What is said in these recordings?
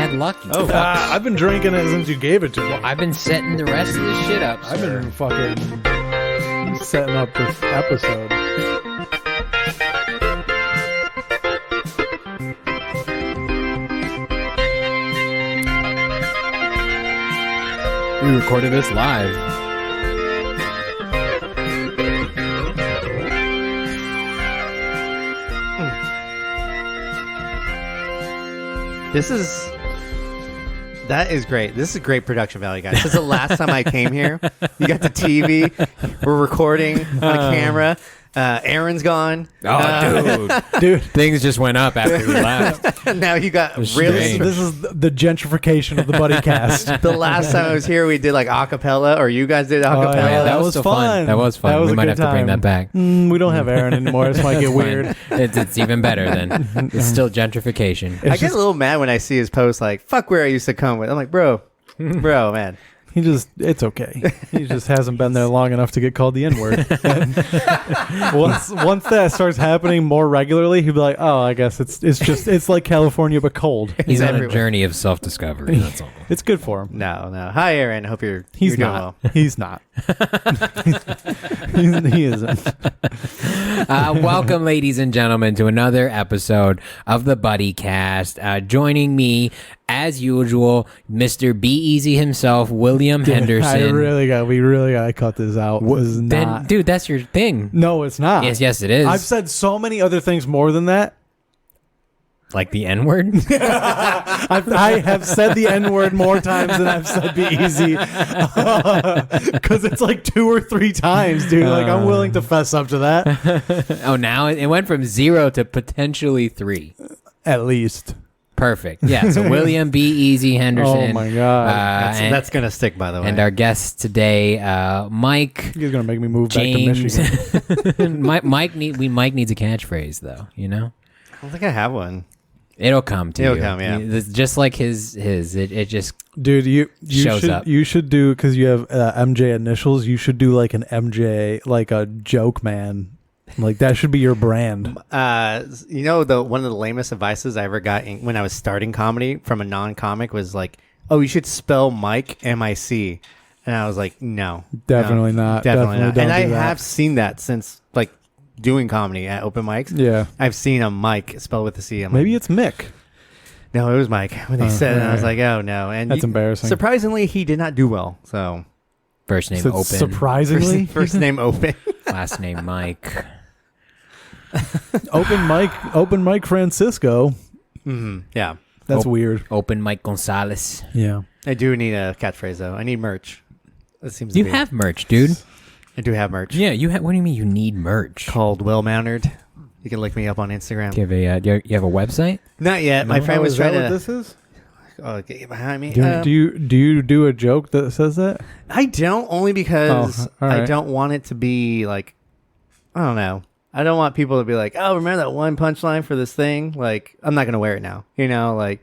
bad luck. Oh, I've been drinking it since you gave it to me. I've been setting the rest of this shit up. I've been fucking setting up this episode. We recorded this live. That is great. This is great production value, guys. This is the last time I came here. You got the TV. We're recording on a camera. Aaron's gone. Oh, dude. Things just went up after we left. Now you got This really... This is the gentrification of the Buddycast. The last time I was here, we did like acapella, or you guys did acapella. yeah, that was so fun. That was fun. That was We a might good have to bring time. that back. We don't have Aaron anymore. This might get weird. It's even better then. It's still gentrification. I get a little mad when I see his post like, fuck where I used to come with. I'm like, bro, man. It's okay. He just hasn't been there long enough to get called the N-word. once that starts happening more regularly, he'll be like, oh, I guess it's like California but cold. He's on everywhere. a journey of self-discovery. That's all. It's good for him. No. Hi, Aaron. I hope you're He's doing not. well. He's not. He isn't. Welcome, ladies and gentlemen, to another episode of the Buddycast. Joining me, as usual, Mr. Be Easy himself, William Henderson. We really got to cut this out. Then, dude, that's your thing. No, it's not. Yes, it is. I've said so many other things more than that. Like the N-word? I have said the N-word more times than I've said be easy. Because it's like 2 or 3 times, dude. Like, I'm willing to fess up to that. Oh, now it went from 0 to potentially 3. At least. Perfect. Yeah, so William B. Easy Henderson. Oh, my God. That's going to stick, by the way. And our guest today, Mike. He's going to make me move James. back to Michigan. Mike needs a catchphase, though, you know? I don't think I have one. It'll come to you. It'll come, yeah. It's just like his. It just Dude, you shows should up. You should do, because you have MJ initials, you should do like an MJ, like a joke man. Like, that should be your brand. You know, one of the lamest advices I ever got when I was starting comedy from a non-comic was like, oh, you should spell Mike M-I-C. And I was like, no. Definitely not. Definitely not. Don't And I do that. have seen that since like doing comedy at open mics. Yeah. I've seen a Mike spelled with a C. I'm Maybe like, it's Mick. no, it was Mike. When they said it, I was alright. like, oh, no. And That's embarrassing. Surprisingly, he did not do well. So first name So Open, surprisingly, first name Open. last name Mike. Open Mike Francisco. Yeah. That's weird. Open Mike Gonzalez. Yeah. I do need a catchphrase, though. I need merch. That seems to You be. have merch, dude. I do have merch. Yeah, you have. What do you mean you need merch? Called Will Mounted. You can look me up on Instagram. Do you have a website? Not yet. My friend was is that trying what to. this is? Oh, get behind me. Do you do a joke that says that? I don't, only because Oh, all right. I don't want it to be like, I don't know. I don't want people to be like, oh, remember that one punchline for this thing? Like, I'm not going to wear it now, you know, like,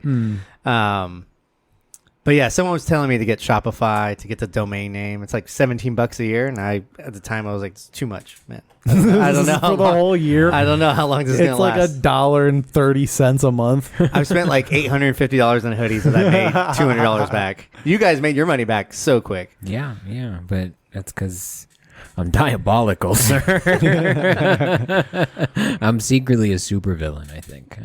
but yeah, someone was telling me to get Shopify, to get the domain name. It's like $17 a year. And at the time I was like, it's too much, man. I don't know. For the whole year. I don't know how long this is going It's to like last. $1.30 a month. I've spent like $850 on hoodies and I made $200 back. You guys made your money back so quick. Yeah, but that's because I'm diabolical, sir. I'm secretly a supervillain, I think.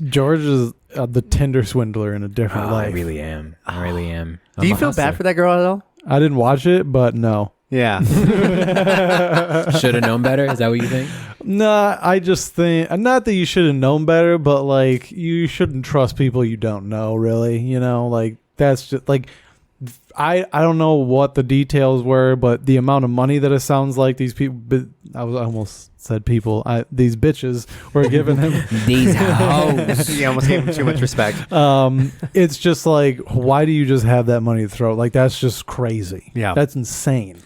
George is the Tinder swindler in a different I life. really am. I really am. Do you feel bad for that girl at all? I didn't watch it, but no. Yeah. Should have known better? Is that what you think? Nah, I just think, not that you should have known better, but like, you shouldn't trust people you don't know, really. You know, like, that's just like, I don't know what the details were, but the amount of money that it sounds like these people, I almost said people, these bitches were giving him. These hoes. You almost gave him too much respect. It's just like, why do you just have that money to throw? Like, that's just crazy. Yeah. That's insane.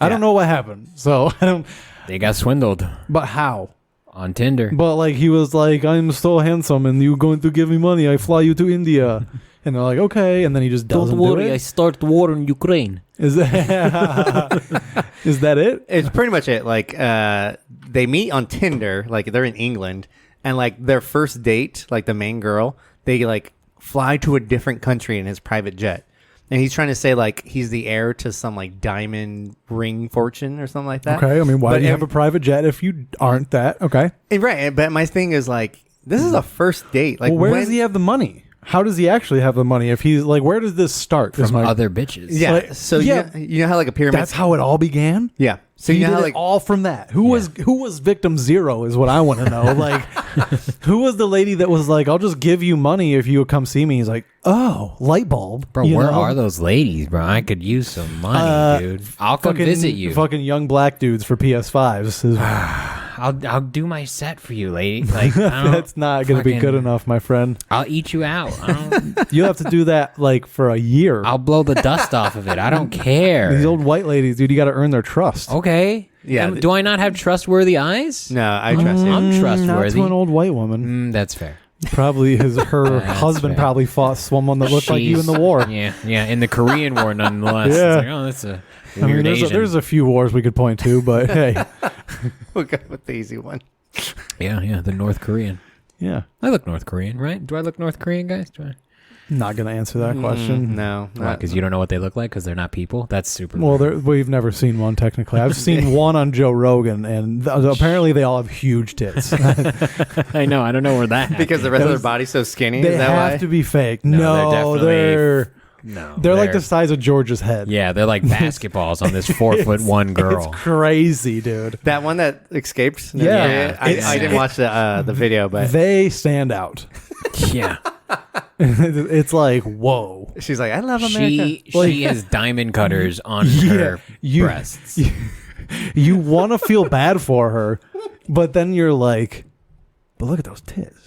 I don't know what happened. So I don't, They got swindled but how? on Tinder. But like, he was like, I'm so handsome and you going to give me money. I fly you to India. And they're like, okay. And then he just doesn't do it. start war in Ukraine. Is that, is that it? It's pretty much it. Like, they meet on Tinder. Like, they're in England. And, like, their first date, like, the main girl, they, like, fly to a different country in his private jet. And he's trying to say like he's the heir to some like diamond ring fortune or something like that. Okay, I mean, why But do you have a private jet if you aren't that? Okay. Right, but my thing is like this is a first date. Like Well, where does he have the money? How does he actually have the money? If he's like, where does this start? From other bitches. Yeah. Like, So yeah. you know how like a pyramid. That's how it all began. Yeah. So So you you know did how it like all from that. Who was victim zero is what I want to know. Like, who was the lady that was like, I'll just give you money if you would come see me? He's like, oh, light bulb. Bro, You where know? are those ladies, bro? I could use some money, dude. I'll come Fucking- visit you. Fucking young black dudes for PS5s. I'll do my set for you, lady. Like I don't, That's not going to be good fucking- enough, my friend. I'll eat you out. I don't, You have to do that like for a year. I'll blow the dust off of it. I don't care. These old white ladies, dude, you got to earn their trust. Okay. Yeah. Do I not have trustworthy eyes? no, I trust him. I'm Not trustworthy. to an old white woman. That's fair. Probably her That's husband fair. probably fought someone that looked like you in the She's- war. Yeah, in the Korean War, nonetheless. Yeah. It's like, oh, that's a I mean, weird Asian. there's a few wars we could point to, but hey, We'll go with the easy one. yeah, the North Korean. yeah. I look North Korean, right? Do I look North Korean, guys? Do I? Not going to answer that question. No, not- Because you don't know what they look like because they're not people. That's super. Well, weird. we've never seen one technically. I've seen one on Joe Rogan, and apparently they all have huge tits. I know. I don't know where that happened. because the rest of their body's so skinny. They is that have why? to be fake. No, No, they're they're no, like the size of George's head. Yeah, they're like basketballs on this 4'1" girl. It's crazy, dude. That one that escaped. Yeah. I didn't watch the video, but They stand out. Yeah, It's like, whoa. she's like, I love America. she has diamond cutters on her you- breasts. You want to feel bad for her, but then you're like, but look at those tits.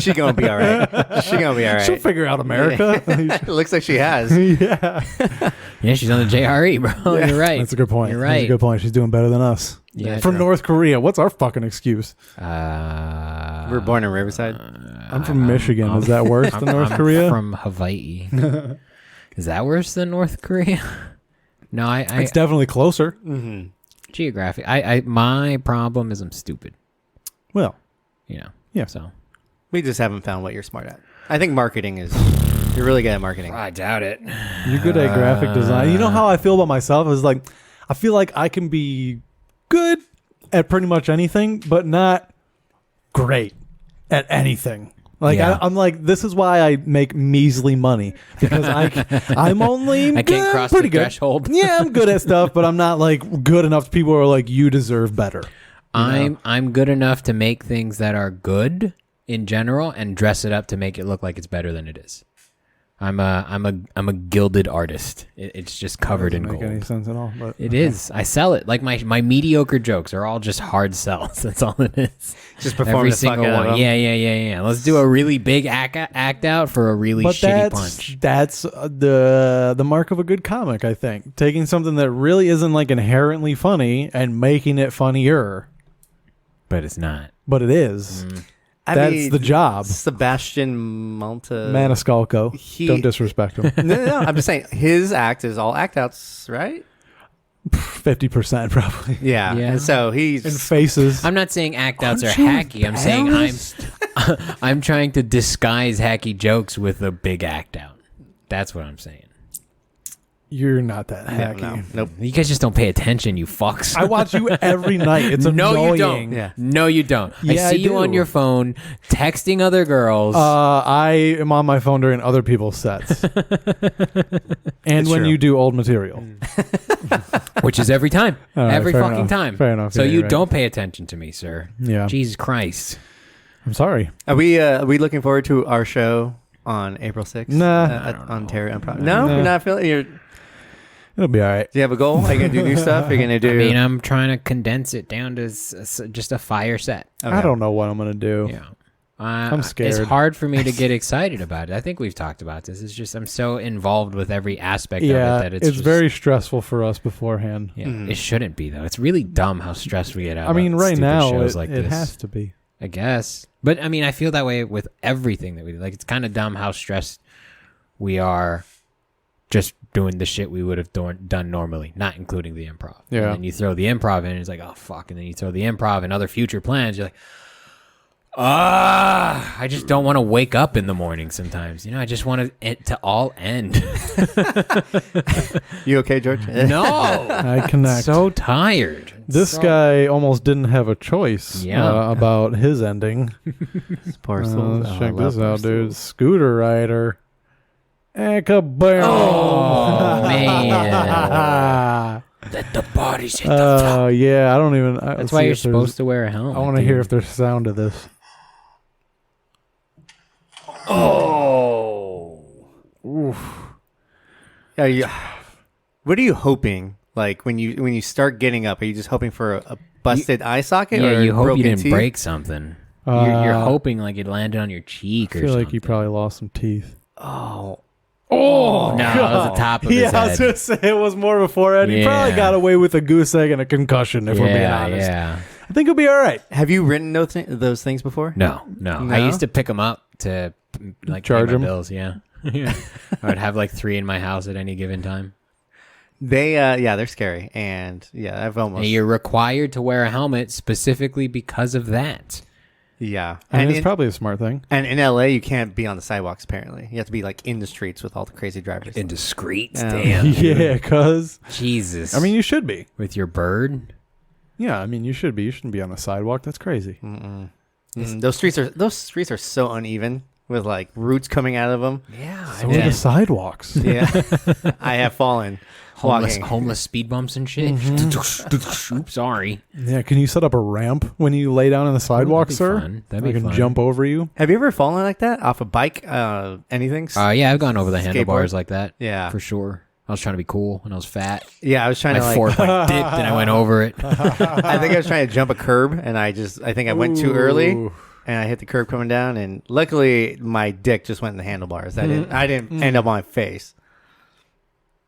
She gonna be all right. She gonna be all She'll right. figure out America. It looks like she has. Yeah. Yeah, she's on the JRE, bro. You're right. That's a good point. You're That's a right. good point. She's doing better than us. Yeah, From true. North Korea. What's our fucking excuse? We're born in Riverside. I'm from Michigan. Is that worse than North I'm Korea? from Hawaii. Is that worse than North Korea? No, I It's definitely closer. Mm-hmm. geographic. I my problem is I'm stupid. Well, You know. Yeah. So We just haven't found what you're smart at. I think marketing is. You're really good at marketing. I doubt it. you're good at graphic design. You know how I feel about myself is like, I feel like I can be good at pretty much anything, but not great at anything. Like Yeah. I'm like, this is why I make measly money because I'm only I can't cross pretty the good. threshold. Yeah, I'm good at stuff, but I'm not like good enough. People are like, you deserve better. I'm good enough to make things that are good in general and dress it up to make it look like it's better than it is. I'm a gilded artist. It's just covered in Doesn't make gold. any sense at all. But It is. I sell it. Like my mediocre jokes are all just hard sells. That's all it is. Just perform Every the fuck single out of one. them. Yeah. Let's do a really big act out for a really But shitty punch. that's the mark of a good comic, I think. Taking something that really isn't like inherently funny and making it funnier, But it's not. but it is. I That's mean, the job. Sebastian Malta. Maniscalco. Don't disrespect him. No. I'm just saying his act is all act outs, right? 50% probably. Yeah. Yeah. And so he's And faces. I'm not saying act outs are Aren't you hacky. I'm saying embarrassed? I'm trying to disguise hacky jokes with a big act out. That's what I'm saying. You're not that hacky. no. Nope. You guys just don't pay attention, you fucks. I watch you every night. It's no, annoying. you don't. Yeah. No, you don't. Yeah, I see I you on do. your phone texting other girls. I am on my phone during other people's sets. And It's when true. you do old material. Which is every time. All right, every fair fucking enough. time. Fair enough. So Yeah, you you're right. don't pay attention to me, sir. Yeah. Jesus Christ. I'm sorry. Are we looking forward to our show on April 6th? Nah. At Ontario Improv. No, Nah. you're not feeling. Do It'll be all right. you have a goal? Are you gonna do new stuff? Are you gonna do? I mean, I'm trying to condense it down to just a fire set. Okay. I don't know what I'm going to do. Yeah. I'm scared. It's hard for me to get excited about it. I think we've talked about this. It's just I'm so involved with every aspect Yeah, of it that it's just, very stressful for us beforehand. Yeah, it shouldn't be though. It's really dumb how stressed we get out. I mean, about right stupid now shows it, like it this. has to be. I guess, but I mean, I feel that way with everything that we do. Like, it's kind of dumb how stressed we are just doing the shit we would have done normally, not including the improv. Yeah. And then you throw the improv in, and it's like, oh fuck, and then you throw the improv and other future plans. You're like, I just don't want to wake up in the morning sometimes. I just want it to all end. You okay, George? No. I connect. So tired. This guy almost didn't have a choice about his ending. Poor soul. Let's check this out, dude. Scooter rider. Kaboom. Oh, man. Let the bodies hit the floor. Yeah, I don't even. That's why you're supposed to wear a helmet. I want to hear if there's sound to this. Oh. Oof. What are you hoping? Like when you start getting up, are you just hoping for a busted eye socket? Yeah, or you hope you broken didn't teeth? break something. You're hoping like it landed on your cheek or I feel something. like you probably lost some teeth. Oh, no, that was the top of his head. I was going to say it was more of a forehead. He probably Yeah. got away with a goose egg and a concussion, if we're being honest. Yeah. I think he'll be all right. have you written those things before? No. No? I used to pick them up to like Charge pay my 'em? bills. Yeah. I would have like 3 in my house at any given time. They, they're scary, and I've almost, And you're required to wear a helmet specifically because of that. And and it's probably a smart thing. and in LA you can't be on the sidewalks. Apparently, you have to be like in the streets with all the crazy drivers. Indiscreet. Yeah. Damn. Yeah, because, Jesus. I mean, you should be. with your bird. Yeah, I mean, you should be. You shouldn't be on the sidewalk. That's crazy. Those streets are so uneven with like roots coming out of them. Yeah. So are the sidewalks. Yeah, I have fallen. Walking. Homeless speed bumps and shit. Oops, sorry. Yeah, can you set up a ramp when you lay down on the sidewalk, be sir? fun. That'd I be can fun. jump over you. Have you ever fallen like that off a bike? Anything? Yeah, I've gone over the handlebars Skateboard? like that. Yeah. For sure. I was trying to be cool when I was fat. Yeah, I was trying My to like. fork like dipped and I went over it. I think I was trying to jump a curb, and I think I went too early, Ooh. and I hit the curb coming down, and luckily my dick just went in the handlebars. I didn't end up on my face.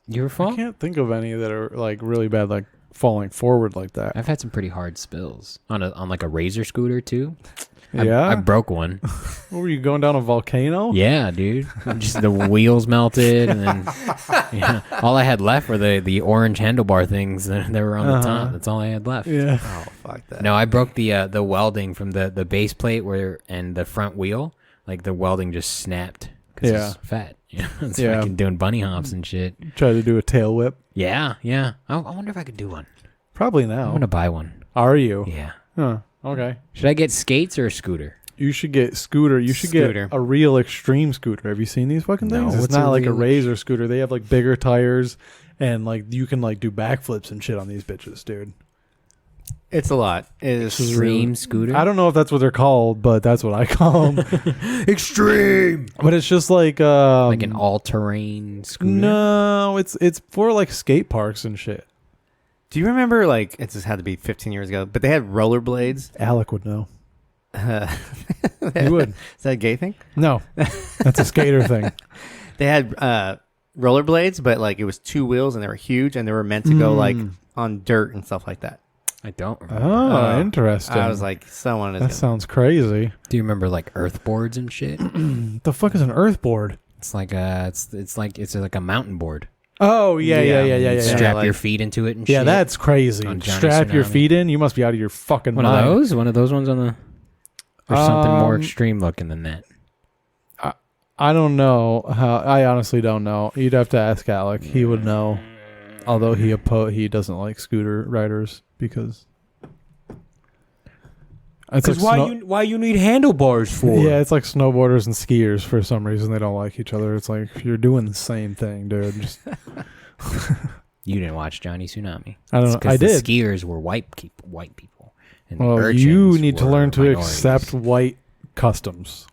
You ever I fall? can't think of any that are like really bad, like falling forward like that. I've had some pretty hard spills on like a razor scooter too. Yeah? I broke one. What were you going down a volcano? Yeah, dude. Just the wheels melted, and then all I had left were the orange handlebar things that were on the top. That's all I had left. Yeah. Oh fuck that! No, I broke the welding from the base plate and the front wheel. Like the welding just snapped because it's fat. It's fucking doing bunny hops and shit. Try to do a tail whip. Yeah. I wonder if I could do one. Probably I'm now. gonna buy one. Are you? Yeah. Huh. Okay. Should I get skates or a scooter? You should get scooter. You should Scooter. get a real extreme scooter. Have you seen these fucking No, things? It's what's not a like a real razor scooter. They have like bigger tires and like you can like do backflips and shit on these bitches, dude. It's a lot. It is Extreme scooter. I don't know if that's what they're called, but that's what I call them. Extreme. But it's just like Like an all-terrain scooter. no, it's for like skate parks and shit. Do you remember like it just had to be 15 years ago, but they had rollerblades. Alec would know. Is He would. that a gay thing? No, that's a skater thing. They had rollerblades, but like it was 2 wheels and they were huge and they were meant to go like on dirt and stuff like that. I don't remember. Oh, interesting. I was like, someone is. that Gonna, sounds crazy. Do you remember like earth boards and shit? What the fuck is an earth board? It's like it's like a mountain board. Oh yeah. You strap like- your feet into it and Yeah, shit. that's crazy. On Johnny Strap your Tsunami. feet in. You must be out of your fucking one mind. of those ones on the. Or something more Um, extreme looking than that. I don't know how. I honestly don't know. You'd have to ask Alec. He would know. Although he doesn't like scooter riders because. It's like why you need handlebars for? yeah, it's like snowboarders and skiers for some reason they don't like each other. It's like you're doing the same thing, dude. Just, You didn't watch Johnny Tsunami. I don't know. I The did. skiers were white people. And the Well, urchins you need to were learn to minorities. accept white customs.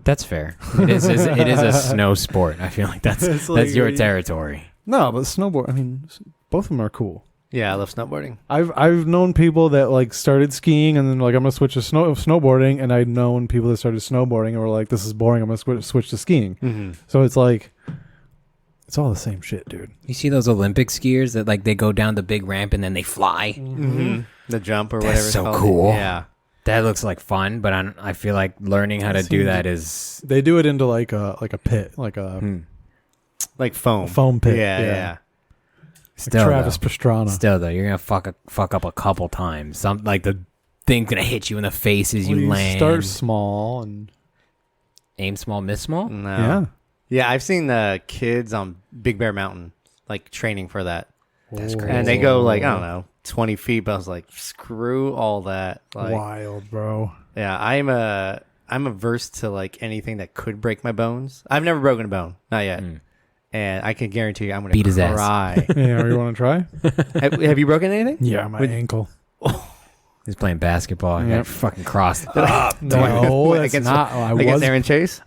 That's fair. It is a snow sport. I feel like that's It's like- your territory. No, but snowboard. I mean, both of them are cool. yeah, I love snowboarding. I've known people that like started skiing and then like I'm gonna switch to snowboarding, and I've known people that started snowboarding and were like, this is boring. I'm gonna switch to skiing. Mm-hmm. So it's like, it's all the same shit, dude. You see those Olympic skiers that like they go down the big ramp and then they fly? Mm-hmm. The jump or That's whatever. It's so called. cool. Yeah. That looks like fun, but I feel like learning how to do that is They do it into like a pit, like a Like foam. foam pit. Yeah. Like still Travis though. Pastrana. Still though, you're gonna fuck up a couple times. Some like the thing's gonna hit you in the face as you land. Start small and aim small, miss small. No. yeah. Yeah, I've seen the kids on Big Bear Mountain like training for that. That's Ooh. crazy. And they go like, I don't know, 20 feet, but I was like, screw all that. Like, Wild, bro. yeah, I'm averse to like anything that could break my bones. I've never broken a bone, not yet. And I can guarantee you I'm going Beat to his ass. cry. Yeah, you want to try? have you broken anything? Yeah, my ankle. He's playing basketball. I Yep. got fucking crossed up. No, that's Against- not. I Against was. Aaron Chase?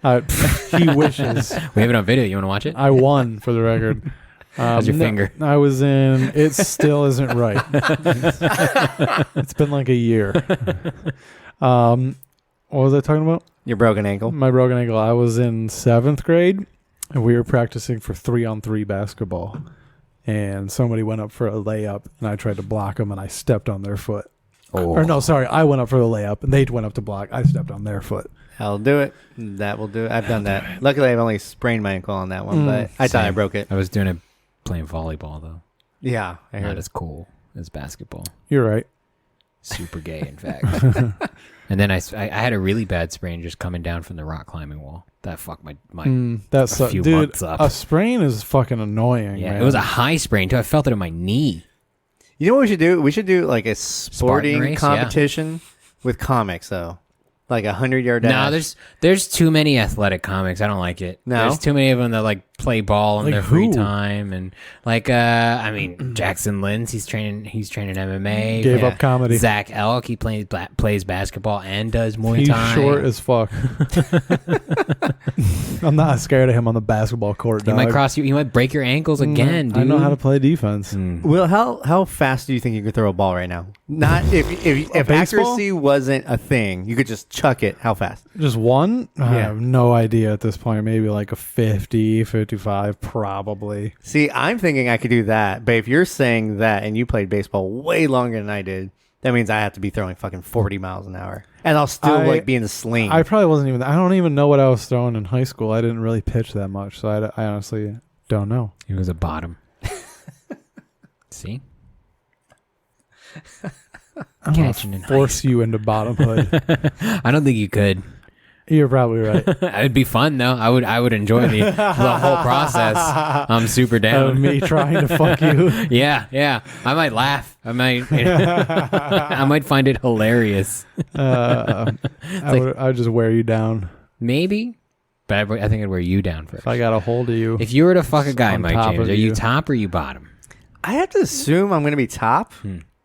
He wishes. We have it on video. You want to watch it? I won for the record. How's your no, finger? I was in. It still isn't right. It's been like a year. What was I talking about? Your broken ankle? My broken ankle. I was in 7th grade, and we were practicing for 3-on-3 basketball. And somebody went up for a layup, and I tried to block them, and I stepped on their foot. Oh. Or no, sorry, I went up for the layup, and they went up to block. I stepped on their foot. I'll do it. That will do it. I've done that. Luckily, I've only sprained my ankle on that one, but I thought I Same. broke it. I was doing it playing volleyball though. Yeah, I Not heard. as cool as basketball. You're right. Super gay, in fact. And then I had a really bad sprain just coming down from the rock climbing wall. That fucked my That's a few dude. months up. A sprain is fucking annoying. yeah. man. It was a high sprain too. I felt it in my knee. You know what we should do? We should do like a sporting race, competition with comics, though. Like 100-yard dash. No, there's too many athletic comics. I don't like it. No? There's too many of them that like play ball in Like their free who? time, and like I mean Jackson Lynch, he's training MMA. Gave Yeah. up comedy. Zach Elk, he plays basketball and does Muay He's Thai. short as fuck. I'm not scared of him on the basketball court. He Dog. might cross you. He might break your ankles again, dude. I know how to play defense. Will, how fast do you think you could throw a ball right now? Not if baseball? accuracy wasn't a thing, you could just chuck it. How fast? Just one? I Yeah. have no idea at this point. Maybe like a 50, 55, probably. See, I'm thinking I could do that, but if you're saying that and you played baseball way longer than I did, that means I have to be throwing fucking 40 miles an hour, and I'll still like be in the sling. I probably wasn't even. I don't even know what I was throwing in high school. I didn't really pitch that much, so I honestly don't know. He was a bottom. See? I'm Catching gonna in force you into bottomhood. I don't think you could. You're probably right. It'd be fun though. I would enjoy the whole process. I'm super down. Me trying to fuck you. Yeah. I might laugh. I might find it hilarious. I would just wear you down. Maybe, but I think I'd wear you down first. If I got a hold of you. If you were to fuck a guy, On Mike top James, of are you you. top or you bottom? I have to assume I'm going to be top.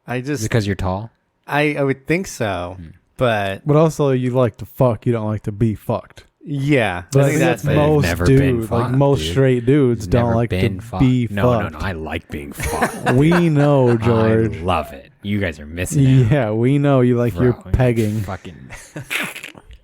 I Is it just, because you're tall? I would think so, but But also, you like to fuck. You don't like to be fucked. yeah, But I think that's I've it. most never been dudes, fucked, like most dude. straight dudes, don't Never like to been fucked. be No, fucked. no. I like being fucked. We know, George. I love it. You guys are missing out. Yeah, we know you like your Bro, pegging. Fucking.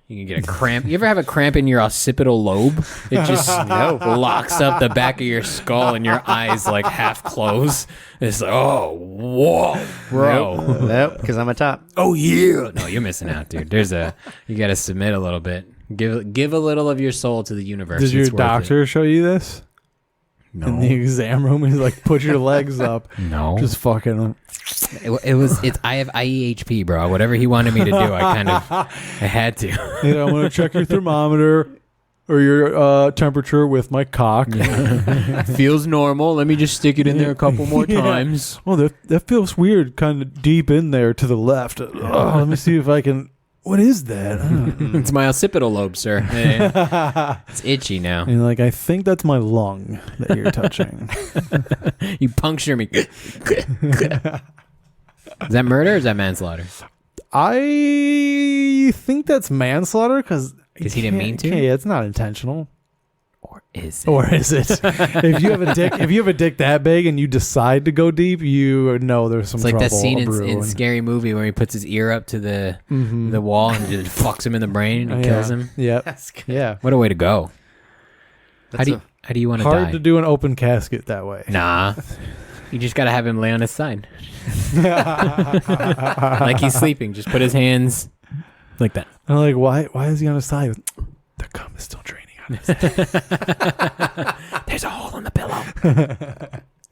You can get a cramp. You ever have a cramp in your occipital lobe? It just locks up the back of your skull and your eyes like half close. It's like, oh, whoa, bro. Nope, because I'm a top. Oh yeah. No, you're missing out, dude. You got to submit a little bit. Give a little of your soul to the universe. Did your It's worth doctor show you this it. in the No. exam room? He's like, put your legs up. No. Just fucking. I have IEHP, bro. Whatever he wanted me to do, I had to. You know, I'm gonna check your thermometer or your temperature with my cock. Feels normal. Let me just stick it in there a couple more Yeah. times. Oh, that feels weird, kind of deep in there to the left. Oh, let me see if I can. What is that? It's my occipital lobe, sir. It's itchy now. And like, I think that's my lung that you're touching. You puncture me. Is that murder or is that manslaughter? I think that's manslaughter because he didn't mean to? Yeah, it's not intentional. Or is it? Or is it? If you have a dick that big and you decide to go deep, you know there's some It's like trouble that scene in brewing. Scary Movie where he puts his ear up to the wall and just fucks him in the brain and kills him. Yeah, That's good. yeah. What a way to go. How do you want to die? Hard to do an open casket that way. Nah. You just got to have him lay on his side. Like he's sleeping. Just put his hands like that. I'm like, why is he on his side? The cum is still draining on his head. There's a hole in the pillow.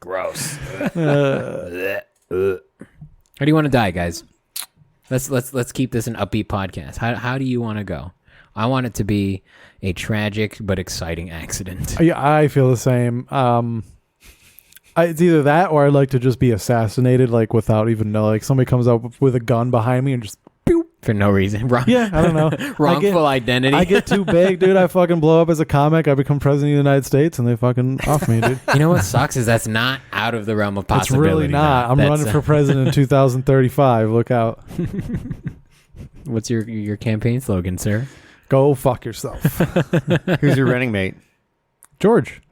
Gross. How do you want to die, guys? Let's keep this an upbeat podcast. How do you want to go? I want it to be a tragic but exciting accident. Yeah, I feel the same. It's either that or I'd like to just be assassinated, like without even know. Like somebody comes up with a gun behind me and just. Pew. For no reason. Yeah, I don't know. Wrongful identity. I get too big, dude. I fucking blow up as a comic. I become president of the United States, and they fucking off me, dude. You know what sucks is that's not out of the realm of possibility. It's really not. now. I'm running for president in 2035. Look out. What's your campaign slogan, sir? Go fuck yourself. Who's your running mate? George.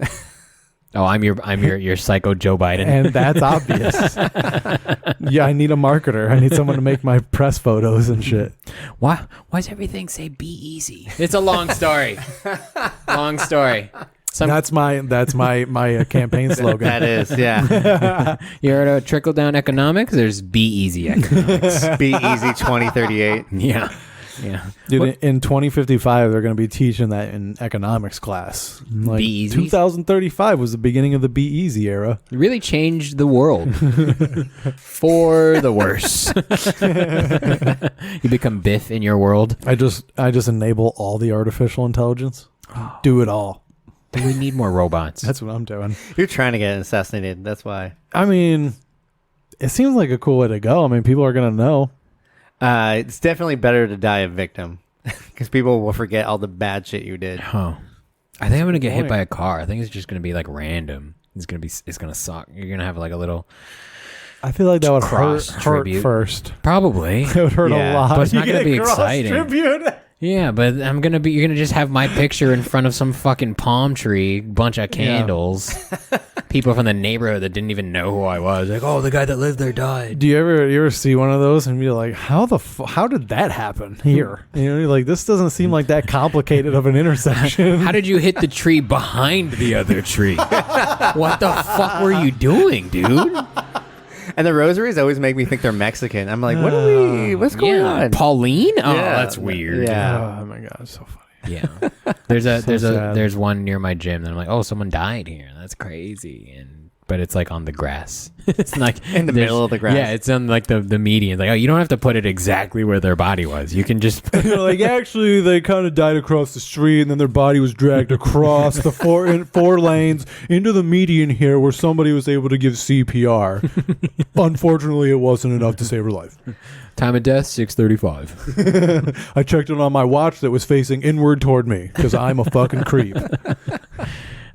Oh, I'm your psycho Joe Biden. And that's obvious. Yeah, I need a marketer. I need someone to make my press photos and shit. Why does everything say be easy? It's a long story. Long story. That's my campaign slogan. That is, yeah. You heard of trickle down economics? There's be easy economics. Be easy 2038. Yeah. Yeah. Dude, in 2055, they're going to be teaching that in economics class. Like, Be easy? 2035 was the beginning of the Be Easy era. It really changed the world for the worse. You become Biff in your world. I just enable all the artificial intelligence. Do it all. We need more robots. That's what I'm doing. You're trying to get assassinated. That's why. I mean, it seems like a cool way to go. I mean, people are going to know. It's definitely better to die a victim because people will forget all the bad shit you did. Oh, I think I'm gonna get hit point. by a car. I think it's just gonna be like random. It's gonna suck. You're gonna have like a little. I feel like that would Cross hurt tribute. first. Probably. It would hurt Yeah, a lot. but it's not You gonna get be a cross exciting. tribute. Yeah, but you're gonna just have my picture in front of some fucking palm tree, bunch of candles, people from the neighborhood that didn't even know who I was. Like, oh, the guy that lived there died. Do you ever see one of those and be like, how did that happen here? You know, you're like, this doesn't seem like that complicated of an intersection. How did you hit the tree behind the other tree? What the fuck were you doing, dude? And the rosaries always make me think they're Mexican. I'm like, what's going on? Pauline? Oh, Yeah. that's weird. Yeah. Oh my god, it's so funny. Yeah. sad. There's one near my gym that I'm like, oh, someone died here. That's crazy. But it's like on the grass. It's like In the middle of the grass. Yeah, it's on like the median. Like, oh, you don't have to put it exactly where their body was. You can just Like, actually, they kind of died across the street, and then their body was dragged across the four lanes into the median here, where somebody was able to give CPR. Unfortunately, it wasn't enough to save her life. time of death 6:35. I checked it on my watch that was facing inward toward me because I'm a fucking creep.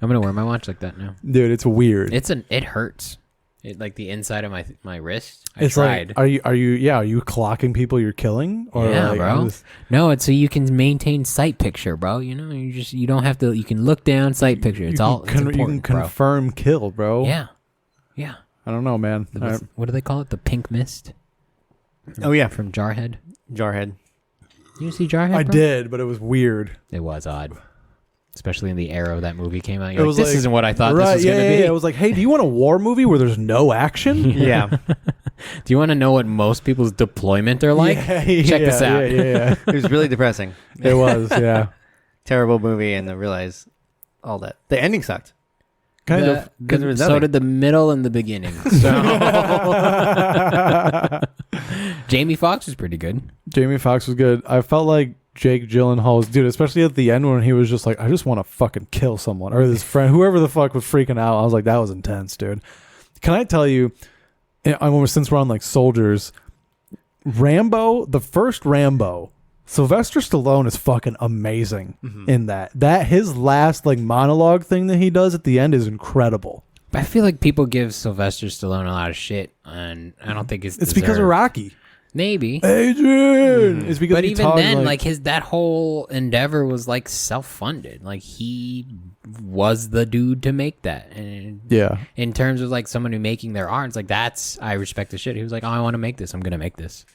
I'm gonna wear my watch like that now. Dude, it's weird. It hurts. It like the inside of my wrist. It's tried. like, are you clocking people you're killing? Or Yeah, like, bro. No, it's so you can maintain sight picture, bro. You know, you don't have to. You can look down sight picture. It's all. It's you can important, bro. confirm kill, bro. Yeah, yeah. I don't know, man. What do they call it? The pink mist. Oh, yeah. From Jarhead. Jarhead. You see Jarhead? I bro? did, but it was weird. It was odd, especially in the era that movie came out. It You're was like, this like- isn't what I thought Right? this was Yeah, gonna yeah, be. yeah. It was like, hey, do you want a war movie where there's no action? Yeah. Do you want to know what most people's deployment are like? Yeah, Check this out. Yeah. It was really depressing. It was, yeah. Terrible movie, and I realized all that. The ending sucked. Kind of. Because there was So nothing. did the middle and the beginning. So. Jamie Foxx was pretty good. Jamie Foxx was good. I felt like Jake Gyllenhaal's dude, especially at the end when he was just like, I just want to fucking kill someone. Or this friend, whoever the fuck was freaking out. I was like, that was intense, dude. Can I tell you, since we're on like soldiers, Rambo, the first Rambo, Sylvester Stallone is fucking amazing in that. That his last like monologue thing that he does at the end is incredible. I feel like people give Sylvester Stallone a lot of shit, and I don't think it's It's because of deserved. Rocky. Maybe. Adrian! It's because But he even talks then, like that whole endeavor was like self-funded. Like he was the dude to make that. And yeah. in terms of like someone who making their art, it's like I respect the shit. He was like, oh, I want to make this. I'm gonna make this.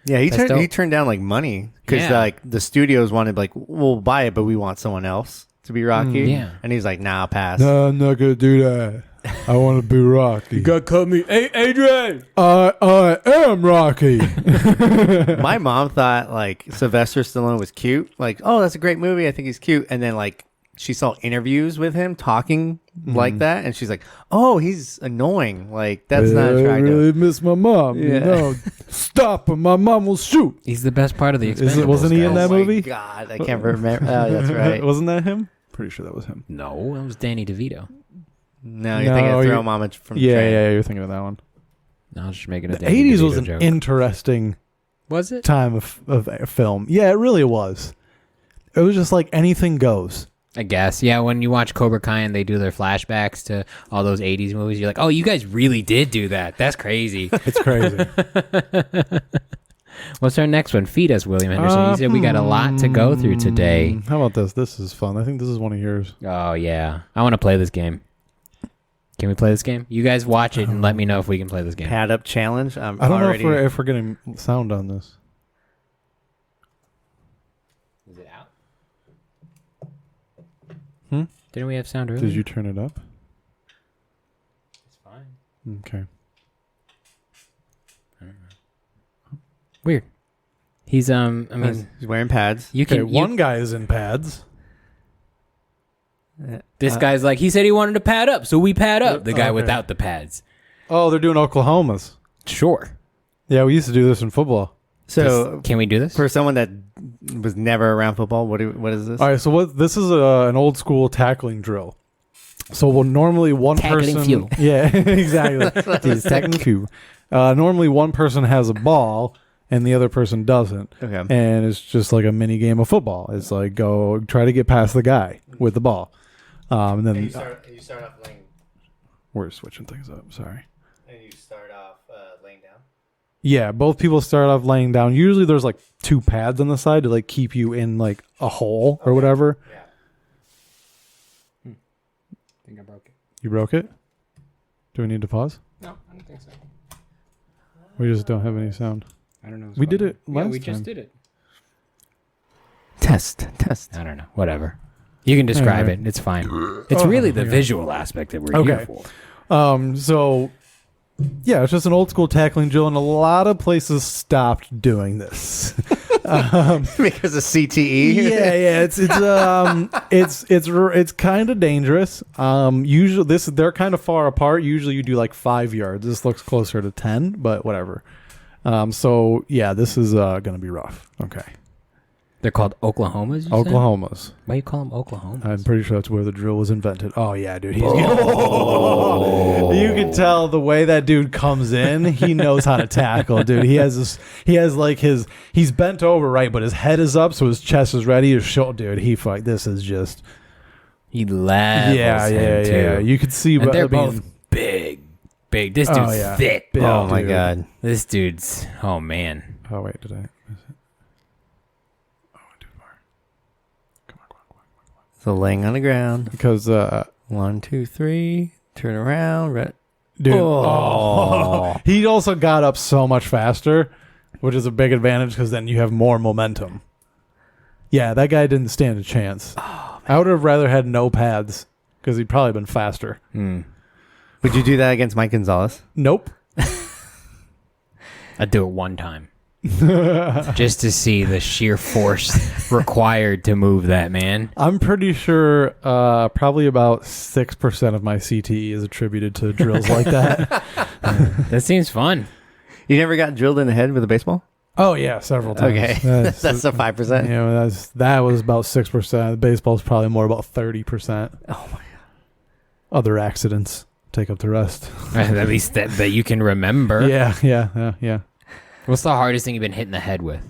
Yeah, he That's dope. turned down like money because Yeah. like the studios wanted like we'll buy it, but we want someone else to be Rocky. Yeah. And he's like, nah, pass. No, I'm not gonna do that. I want to be Rocky. got cut me. Hey, Adrian. I am Rocky. My mom thought like Sylvester Stallone was cute. Like, oh, that's a great movie. I think he's cute. And then like she saw interviews with him talking like that, and she's like, "Oh, he's annoying. Like that's not I attractive." really miss my mom. You Yeah. know, stop or my mom will shoot. He's the best part of the Expendables. Wasn't he in guys. that movie? Oh my God, I can't remember. Oh, that's right. Wasn't that him? Pretty sure that was him. No, that was Danny DeVito. No, you're thinking of Throw Mama from Yeah, Train. yeah, you're thinking of that one. No, I was just making a The Danny 80s DeVito was an joke. interesting Was it? time of a film. Yeah, it really was. It was just like anything goes. I guess. Yeah, when you watch Cobra Kai and they do their flashbacks to all those 80s movies, you're like, oh, you guys really did do that. That's crazy. It's crazy. What's our next one? Feed us, William Henderson. You said we got a lot to go through today. How about this? This is fun. I think this is one of yours. Oh, yeah. I want to play this game. Can we play this game? You guys watch it and let me know if we can play this game. Pad up challenge. I don't know if we're getting sound on this. Is it out? Hmm? Didn't we have sound earlier? Did you turn it up? It's fine. Okay. Weird. He's I mean, he's wearing pads. you Okay, can one guy is in pads. This guy's like, he said he wanted to pad up, so we pad up. The guy Okay. without the pads. Oh, they're doing Oklahomas. Sure. Yeah, we used to do this in football. So Can we do this? for someone that was never around football, what is this? All right, so this is an old school tackling drill. So normally one Tackling person, few. yeah, exactly. It's tackling few. Normally one person has a ball and the other person doesn't, Okay. and it's just like a mini game of football. It's like go try to get past the guy with the ball, and then you start off laying. we're switching things up. Sorry. And you start off laying down. Yeah, both people start off laying down. Usually there's like two pads on the side to like keep you in like a hole or whatever. Yeah. I think I broke it. You broke it? Do we need to pause? No, I don't think so. We just don't have any sound. I don't know. We did it Yeah, last we just time. did it. Test. I don't know. Whatever. You can describe Alright. it. It's fine. It's really the visual aspect that we're here Okay. for. So yeah, it's just an old school tackling drill, and a lot of places stopped doing this. Because of CTE. It's kind of dangerous. Usually they're kind of far apart. Usually you do like 5 yards. This looks closer to 10, but whatever. So yeah, this is gonna be rough. Okay, They're called Oklahomas. You said? Oklahomas. Why you call them Oklahomas? I'm pretty sure that's where the drill was invented. Oh yeah, dude. You can tell the way that dude comes in. He knows how to tackle, dude. He has this. He has like he's bent over, right, but his head is up, so his chest is ready. His shoulder, dude. This is just. He levels him too. Yeah. You could see, And they're I mean, both big. This dude's Oh, yeah. thick. Big, Oh my dude. God. This dude's. Oh man. Oh wait, did I? Miss it? Oh, too far. Come on. So laying on the ground. Because 1, 2, 3. Turn around. dude, Oh. he also got up so much faster, which is a big advantage because then you have more momentum. Yeah, that guy didn't stand a chance. I would have rather had no pads because he'd probably been faster. Would you do that against Mike Gonzalez? Nope. I'd do it one time. Just to see the sheer force required to move that man. I'm pretty sure probably about 6% of my CTE is attributed to drills like that. That seems fun. You never got drilled in the head with a baseball? Oh yeah, several times. Okay. That's the 5%. Yeah, that was about 6%. Baseball's probably more about 30%. Oh my God. Other accidents take up the rest. At least that you can remember. Yeah. What's the hardest thing you've been hit in the head with?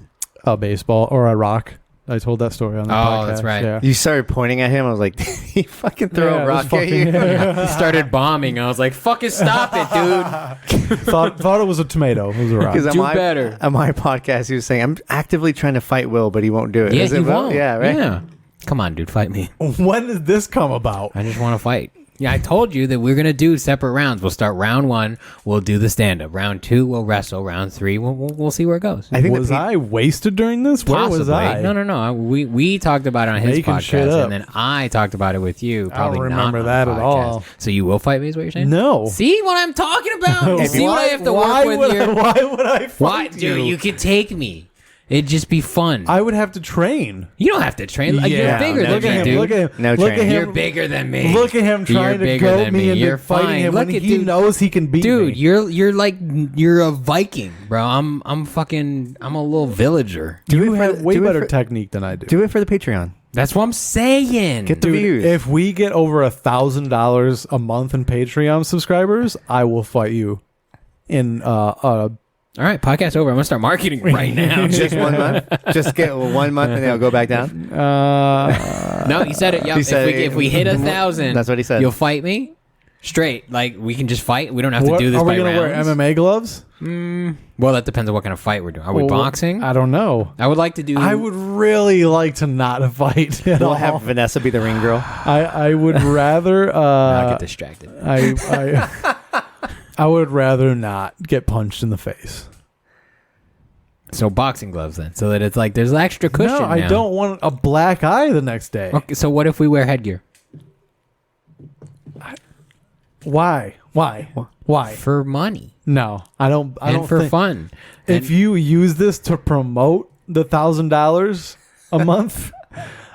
A baseball or a rock. I told that story on the podcast. Oh, that's right. Yeah. You started pointing at him. I was like, did he fucking throw Yeah, a it rock was at you? fucking- He started bombing. I was like, fucking stop it, dude. thought it was a tomato. It was a rock. Because Do better. On my podcast, he was saying, I'm actively trying to fight Will, but he won't do it. Yeah, Is he it Will? won't. Yeah, right? Yeah. Come on, dude, fight me. When did this come about? I just want to fight. Yeah, I told you that we're going to do separate rounds. We'll start round 1. We'll do the stand-up. Round 2, we'll wrestle. Round 3, we'll see where it goes. I think Was I wasted during this? Where was Possibly. I? No. We talked about it on his Making shit podcast, up. and then I talked about it with you. I Probably don't not remember on that the at podcast. all. So you will fight me, is what you're saying? No. See what I'm talking about? You see what I have to Why work with would here? Why would I fight Why, you? dude? You could take me. It'd just be fun. I would have to train. You don't have to train. Like, you're bigger no than me, training. dude. Look at him. No look at training. him. You're bigger than me. Look at him trying to bigger goat than me me. into You're fighting fine. him Look when at he dude. knows he can beat Dude, me. you're like you're a Viking, bro. I'm a little villager. You it for have the- way do it better for- technique than I do. Do it for the Patreon. That's what I'm saying. Get the Dude, views. if we get over $1,000 a month in Patreon subscribers, I will fight you in All right, podcast over. I'm gonna start marketing right now. Just 1 month. Just get 1 month and then I'll go back down. No, you said it. Yep. He said if we hit 1,000, That's what he said. You'll fight me straight. Like we can just fight. We don't have to do this are we by gonna rounds. wear MMA gloves? Well, that depends on what kind of fight we're doing. Are we Well, boxing? I don't know. I would like to do. I would really like to not fight at We'll all. have Vanessa be the ring girl. I would rather not get distracted. I would rather not get punched in the face. So boxing gloves then, so that it's like there's extra cushion. No, I now. don't want a black eye the next day. Okay, so what if we wear headgear Why? Why? for money No, I don't. I and don't for think, fun? If you use this to promote the $1,000 a month,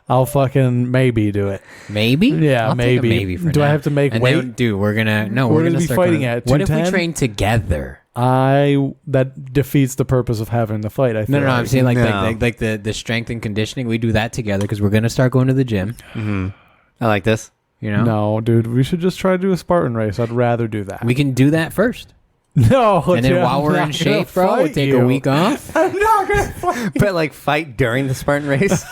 I'll fucking maybe do it. Maybe, Yeah, I'll take a maybe. maybe for Do I now. have to make and weight? Then, dude, we're gonna We're gonna be start fighting going- at What if we 210? train together? That defeats the purpose of having the fight. I think. No, I'm saying like No. like the strength and conditioning. We do that together because we're gonna start going to the gym. Mm-hmm. I like this. You know, No, dude, we should just try to do a Spartan race. I'd rather do that. we can do that first, no, and then dude, while I'm we're not in shape, gonna bro, we'll fight take you. a week off. I'm not gonna fight. But like fight during the Spartan race.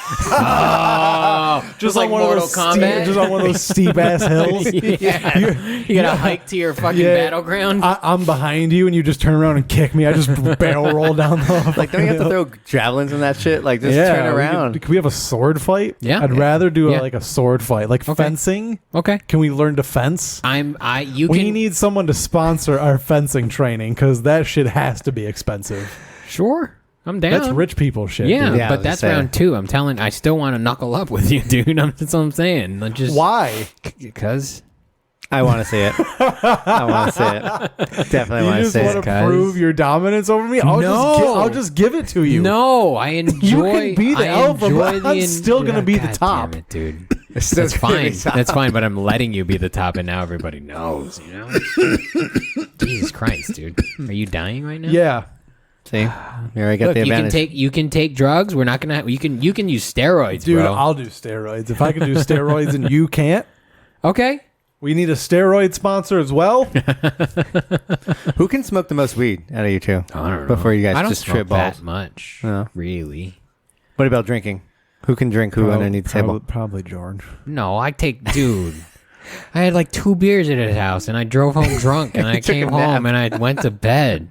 Just like on one of Mortal those Kombat. just on one of those steep ass hills. Yeah. You gotta hike to your fucking Yeah. battleground. I'm behind you, and you just turn around and kick me. I just barrel roll down the. Like, don't you have to throw javelins and that shit? Like, just turn around. Can we have a sword fight? Yeah. I'd rather do Yeah. like a sword fight, like Okay. fencing. Okay, Can we learn to fence? you We can need someone to sponsor our fencing training because that shit has to be expensive. sure. I'm down. That's rich people shit. Yeah, dude. Yeah, I but was that's gonna say. round 2. I'm telling. I still want to knuckle up with you, dude. That's what I'm saying. Like, just Why? because. I want to see it. I want to see it. Definitely You want to just see want it. to 'cause- prove your dominance over me? I'll No. just give it to you. No, I enjoy. You can be the I alpha, enjoy but the I'm still gonna be the God top. Damn it, dude. It's That's still gonna fine. be top. That's fine. But I'm letting you be the top, and now everybody knows. You know. Jesus Christ, dude. Are you dying right now? Yeah. See, here I got Look, the you advantage. can take drugs. We're not gonna. You can use steroids, Dude, bro. I'll do steroids. If I can do steroids and you can't, Okay. we need a steroid sponsor as well. Who can smoke the most weed out of you two? I don't know. Before you guys I don't just smoke trip balls. that much. No. Really. What about drinking? Who can drink? Who underneath the table? Probably George. No, I take, dude. I had like 2 beers at his house, and I drove home drunk, and I Took came a nap. home, and I went to bed.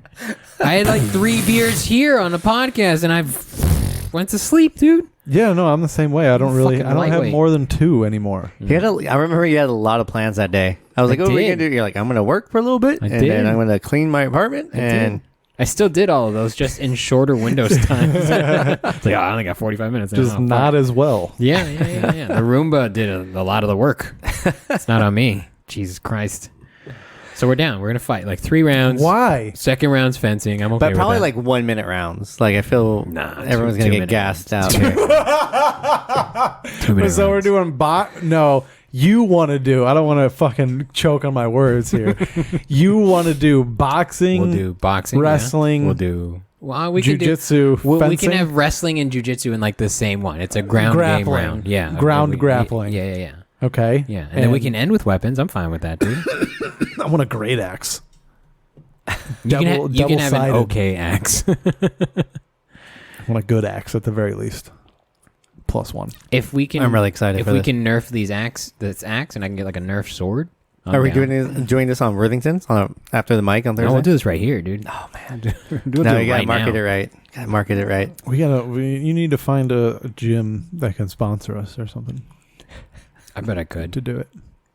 I had like 3 beers here on the podcast, and I went to sleep, dude. Yeah, no, I'm the same way. I don't Fucking have lightweight. more than 2 anymore. I remember you had a lot of plans that day. I was like, "Oh, we did. can do." You're like, "I'm going to work for a little bit, I and did. then I'm going to clean my apartment." And I still did all of those, just in shorter windows times. It's like, oh, I only got 45 minutes. Just Oh, not fuck. as well. Yeah. The Roomba did a lot of the work. It's not on me. Jesus Christ. So we're down. We're gonna fight like 3 rounds. Why? Second round's fencing. I'm okay but with probably that. like 1 minute rounds. Like I feel Nah, everyone's two going to minute get gassed out here. 2 minutes. So we're doing bot. No, you want to do. I don't want to fucking choke on my words here. You want to do boxing. We'll do boxing, wrestling, Yeah. We'll do. Well, we can do. jiu-jitsu, We can fencing. have wrestling and jujitsu in like the same one. It's a ground game Grappling. round. Yeah, Ground We- grappling. Yeah. Okay. Yeah, and then we can end with weapons. I'm fine with that, dude. I want a great axe. You can have an Double-sided. okay axe. I want a good axe at the very least. +1. If we can, I'm really excited If for we this. can nerf this axe, and I can get like a nerf sword. I'm Are we down. doing this on Worthington's after the mic on Thursday? No, we'll do this right here, dude. Oh man, We'll no, do you it gotta right market now. it right. Gotta market it right. You need to find a gym that can sponsor us or something I bet I could. to do it.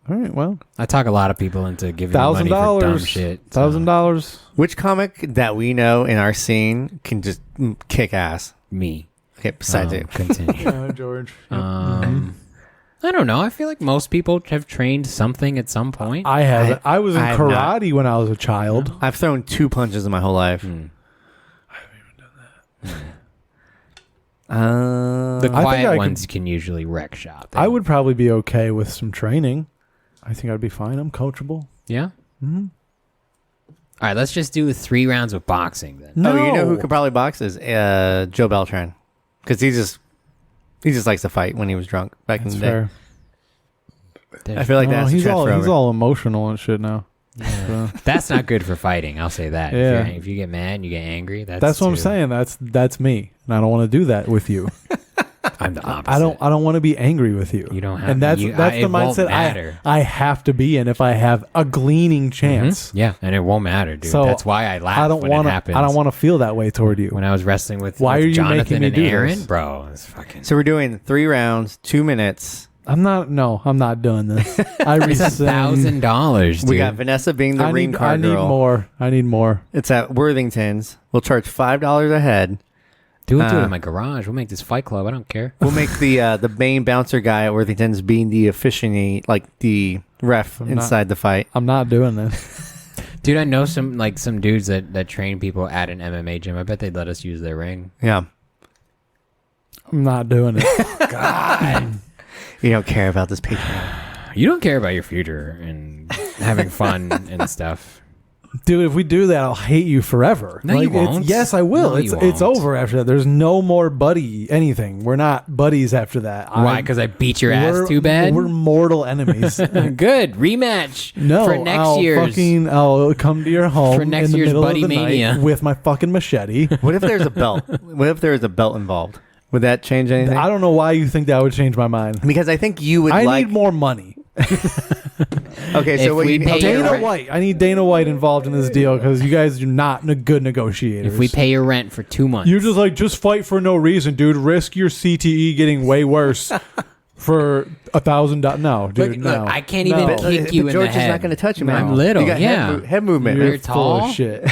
All right. Well, I talk a lot of people into giving me money for dumb $1,000. shit. so- $1,000. Which comic that we know in our scene can just kick ass? Me. Okay, besides you. Continue. George. I don't know. I feel like most people have trained something at some point. I haven't. I was in I have not. karate when I was a child. I've thrown 2 punches in my whole life. The I quiet could- ones can usually wreck shop. I would probably be okay with some training. I think I'd be fine. I'm coachable. Yeah. Mm-hmm. All right, let's just do 3 rounds of boxing then. No. Oh, you know who could probably box is Joe Beltran, because he just likes to fight when he was drunk back That's in the day. fair. I feel like No, that's he's a all transfer he's over. all emotional and shit now. So, That's not good for fighting. I'll say that. Yeah. If you get mad and you get angry, that's what I'm saying. That's me, and I don't want to do that with you. I'm the opposite. I don't want to be angry with you. You don't have and that's to. the It won't mindset matter. I have to be in if I have a gleaning chance. Yeah, and it won't matter, dude. So, That's why I laugh I don't when want it to. happens. I don't want to feel that way toward you. When I was wrestling with, Why with are you Jonathan making me and do Aaron, this? bro, it's fucking. So we're doing 3 rounds, 2 minutes. I'm not. No, I'm not doing this. I It's rescind. $1,000, dude. We got Vanessa being the ring I card need girl. more. I need more. It's at Worthington's. We'll charge $5 a head. do it in my garage. We'll make this Fight Club. I don't care. We'll make the main bouncer guy at Worthington's being the officiant, like the ref inside the fight. I'm not doing this. Dude, I know some dudes that train people at an MMA gym. I bet they'd let us use their ring. Yeah. I'm not doing it. God. You don't care about this Patreon. You don't care about your future and having fun and stuff. Dude, if we do that, I'll hate you forever. No, you it's- won't. Yes, I will. No, it's you it's won't. over after that. There's no more buddy anything. We're not buddies after that. Why? Because I beat your ass We're- too bad? We're mortal enemies. Good. Rematch. No, For next I'll year's. I'll come to your home For next in the year's middle Buddy of the Mania. night with my fucking machete. What if there's a belt? What if there is a belt involved? Would that change anything? I don't know why you think that would change my mind. Because I think you would I like. need more money. Okay, If so what we you pay okay, your Dana right. White. I need Dana White involved in this deal because you guys are not good negotiators. If we pay your rent for 2 months. You're just fight for no reason, dude. Risk your CTE getting way worse for $1,000. No, dude. Look, no. I can't even No. kick you in George the is head. not going to touch him. I'm man. little, You got yeah. head movement. You're You're full tall. of shit.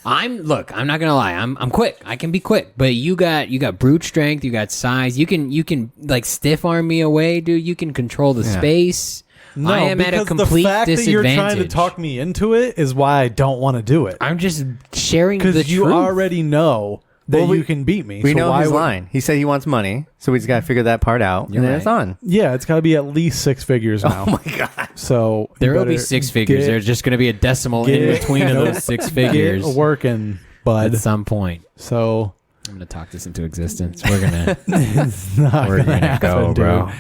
I'm not gonna lie. I'm quick. I can be quick, but you got brute strength. You got size. You can like stiff arm me away, dude. You can control the space. No, I am at a because complete the fact that you're disadvantage. trying to talk me into it is why I don't want to do it. I'm just sharing the Because you truth. already know that Well, you can beat me. We so know why his would- line. He said he wants money, so we just got to figure that part out, You're and then right. it's on. Yeah, it's got to be at least 6 figures now. Oh my god! So There you will be better 6 figures. get- There's just going to be a decimal in get- between of those 6 figures Get working, bud. at some point. So I'm going to talk this into existence. We're gonna it's not we're gonna gonna happen, go, dude. bro.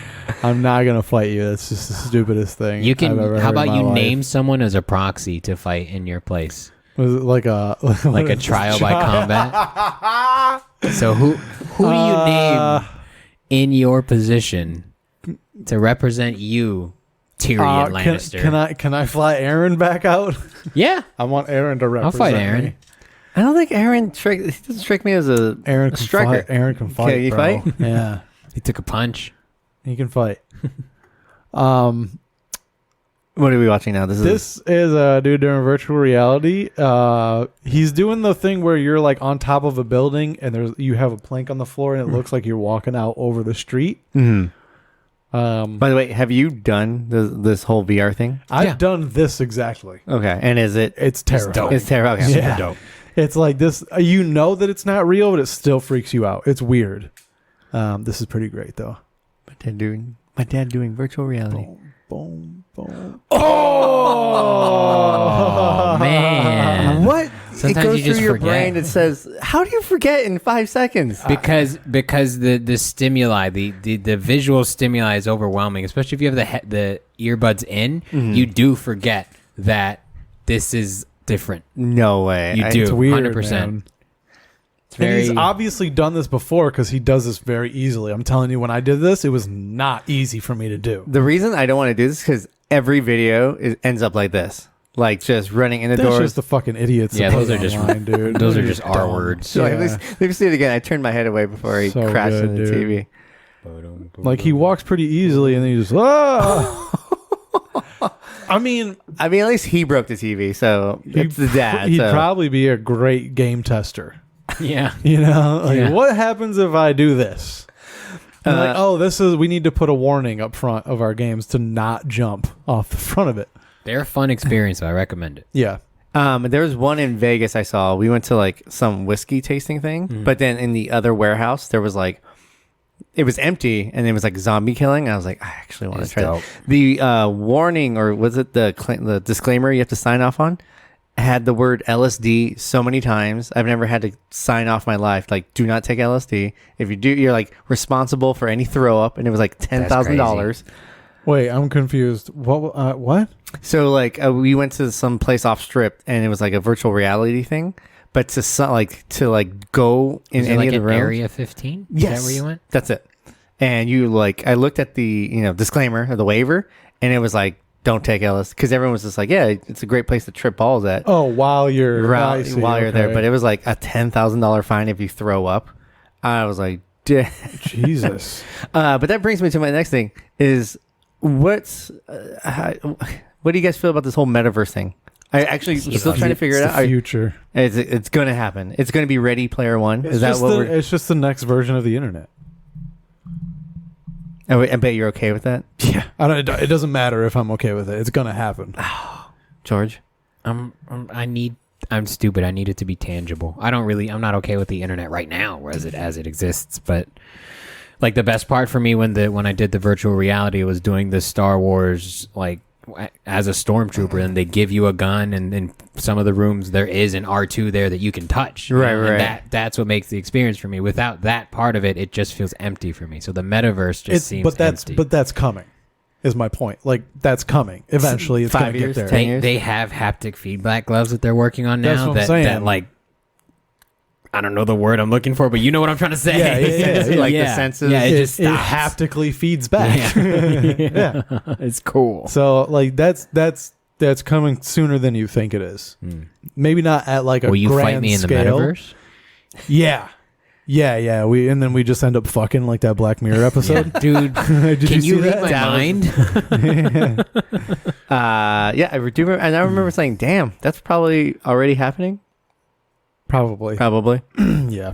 I'm not gonna fight you. That's just the stupidest thing. You can. I've ever How heard about in my you life. name someone as a proxy to fight in your place, Was it like a like a trial by combat? So who do you name in your position to represent you, Tyrion Lannister? Can I fly Aaron back out? Yeah, I want Aaron to represent. I'll fight Aaron. me. I don't think Aaron. He doesn't strike me as a Aaron can striker. fight. Aaron can fight. Can he bro. fight? Yeah, He took a punch. he can fight. What are we watching now? This is a dude doing virtual reality. He's doing the thing where you're like on top of a building and you have a plank on the floor and it looks like you're walking out over the street. Mhm. By the way, have you done this whole VR thing? I've Yeah. done this exactly. Okay, and is it? It's terrible. It's terrible. Okay. Yeah. dope. It's like this. You know that it's not real, but it still freaks you out. It's weird. This is pretty great though. My dad doing virtual reality. Boom, boom. Oh man! What? Sometimes it goes you just through your forget. brain. It says, "How do you forget in 5 seconds?" Because the stimuli, the visual stimuli is overwhelming, especially if you have the earbuds in. You do forget that this is different. No way. You do. It's weird, 100%. man. It's And very he's obviously done this before because he does this very easily. I'm telling you, when I did this, it was not easy for me to do. The reason I don't want to do this is because every video ends up like this, like just running in the That's doors. just the fucking idiots. Yeah, that those put are it just online, dude. those are They're just R dumb. words. So Yeah. let me see it again. I turned my head away before he So crashed good, into the dude. TV. Like he walks pretty easily, and then he just I mean, at least he broke the TV, so it's the dad. He'd so. probably be a great game tester. Yeah. You know, like, Yeah. what happens if I do this? And like, oh, we need to put a warning up front of our games to not jump off the front of it. They're a fun experience, so I recommend it. Yeah. There was one in Vegas I saw. We went to like some whiskey tasting thing, but then in the other warehouse there was like it was empty, and it was like zombie killing. I was like, I actually want to It's try dope. that. The warning, or was it the disclaimer you have to sign off on, had the word LSD so many times. I've never had to sign off my life. Like, do not take LSD. If you do, you're like responsible for any throw up. And it was like $10,000. Wait, I'm confused. What? So like we went to some place off strip, and it was like a virtual reality thing. But to go in Is it any like of the an rooms. Area 15? Yes, Is that where you went? That's it. And I looked at the disclaimer or the waiver, and it was like, don't take LSD, because everyone was just like, yeah, it's a great place to trip balls at. Oh, while you're I see, while you're there, okay. but it was like a $10,000 fine if you throw up. I was like, Jesus. But that brings me to my next thing: is what do you guys feel about this whole metaverse thing? I actually still trying to figure it It's out. the future. It's going to happen. It's going to be Ready Player One. Is that what we're? It's just the next version of the internet. I bet you're okay with that, Yeah. It doesn't matter if I'm okay with it. It's gonna happen. George. I'm stupid. I need it to be tangible. I'm not okay with the internet right now as it exists, but like the best part for me when I did the virtual reality was doing the Star Wars, like as a stormtrooper, and they give you a gun, and in some of the rooms there is an R2 there that you can touch. Right, And right. that's what makes the experience for me. Without that part of it, it just feels empty for me. So the metaverse just seems empty. But that's coming. Is my point. Like, that's coming. Eventually, it's 5 going to years, get there. 10 years. They have haptic feedback gloves that they're working on That's now. what I'm saying. That like, I don't know the word I'm looking for, but you know what I'm trying to say. Yeah. Like the senses. Yeah, it It just stops. haptically feeds back. Yeah. It's cool. So, like, that's coming sooner than you think it is. Maybe not at like a Will you grand fight me in the scale. metaverse? Yeah. And then we just end up fucking like that Black Mirror episode. Dude, Did can you see read that? my mind? Yeah, I do remember, and I remember saying, "Damn, that's probably already happening." Probably. Yeah.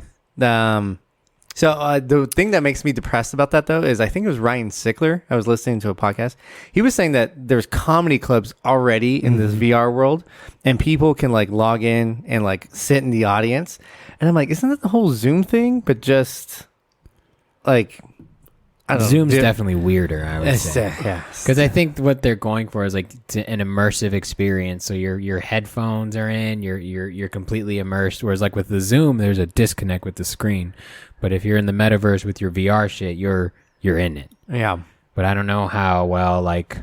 So the thing that makes me depressed about that, though, is I think it was Ryan Sickler. I was listening to a podcast. He was saying that there's comedy clubs already in this VR world, and people can like log in and like sit in the audience. And I'm like, isn't that the whole Zoom thing? But just like, I don't know. Zoom's definitely weirder, I would say. Yeah. Because I think what they're going for is like an immersive experience. So your headphones are in, you're completely immersed. Whereas like with the Zoom, there's a disconnect with the screen. But if you're in the metaverse with your VR shit, you're in it. Yeah. But I don't know how well, like,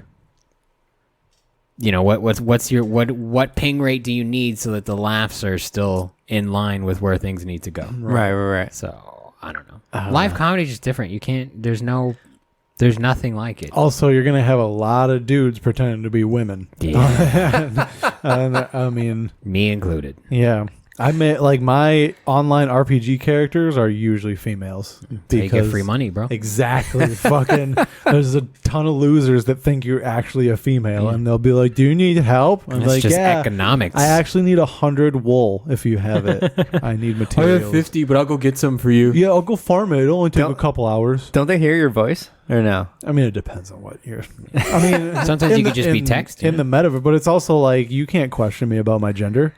what ping rate do you need so that the laughs are still in line with where things need to go? Right. So I don't know. Live comedy is just different. You can't. There's nothing like it. Also, you're going to have a lot of dudes pretending to be women. Yeah, I mean, me included. yeah. I mean, like, my online RPG characters are usually females. Take it free money, bro. Exactly. Fucking, there's a ton of losers that think you're actually a female, and they'll be like, "Do you need help?" I'm It's like, just "Yeah, economics. I actually need 100 wool if you have it. I need materials. but I'll go get some for you. Yeah, I'll go farm it. It'll only take Don't- a couple hours. Don't they hear your voice or no? I mean, it depends on what you're. I mean, Sometimes you could just be texting. in the metaverse, but it's also like you can't question me about my gender.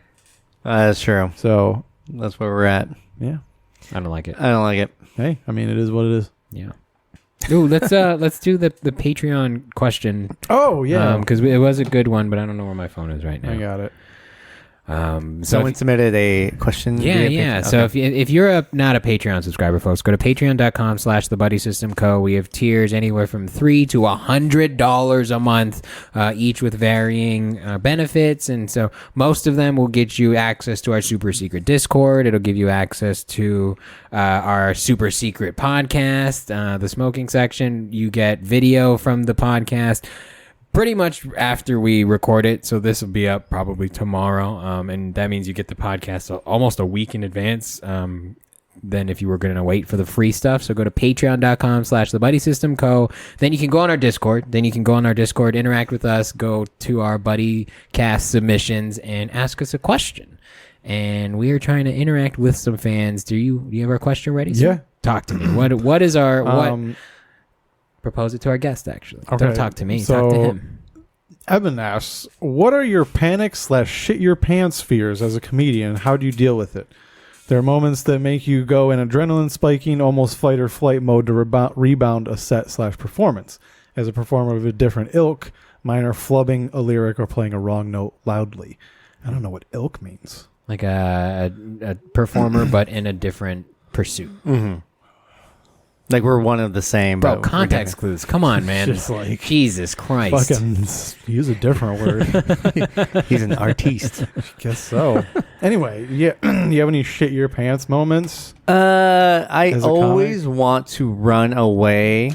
That's true. So That's where we're at. yeah, I don't like it. I don't like it. hey, I mean, it is what it is. Yeah. Ooh, let's do the Patreon question. Oh yeah, Because it was a good one, but I don't know where my phone is right now. I got it. So Someone submitted a question. Yeah. via Patreon. So Okay. if you're not a Patreon subscriber, folks, go to patreon.com/thebuddy-system-co. We have tiers anywhere from $3 to $100 a month, each with varying benefits. And so most of them will get you access to our super secret Discord. It'll give you access to our super secret podcast, the smoking section. You get video from the podcast pretty much after we record it, so this will be up probably tomorrow, and that means you get the podcast almost a week in advance than if you were going to wait for the free stuff. So go to patreon.com/thebuddy-system-co. Then you can go on our Discord. Interact with us, go to our Buddycast submissions, and ask us a question. And we are trying to interact with some fans. Do you have our question ready, sir? Yeah. Talk to me. What is our propose it to our guest, actually. Okay, Don't talk to me. Talk to so- him. Evan asks, "What are your panic/shit your pants fears as a comedian? How do you deal with it?" There are moments that make you go in adrenaline spiking, almost fight or flight mode to rebound a set/performance. As a performer of a different ilk, mine are flubbing a lyric or playing a wrong note loudly. I don't know what ilk means. Like a performer, but in a different pursuit. Mm-hmm. Like we're one of the same. Bro, context clues. Come on, man. Just like, Jesus Christ. Fucking use a different word. He's an artiste. Guess so. Anyway, yeah. You have any shit your pants moments? I always want to run away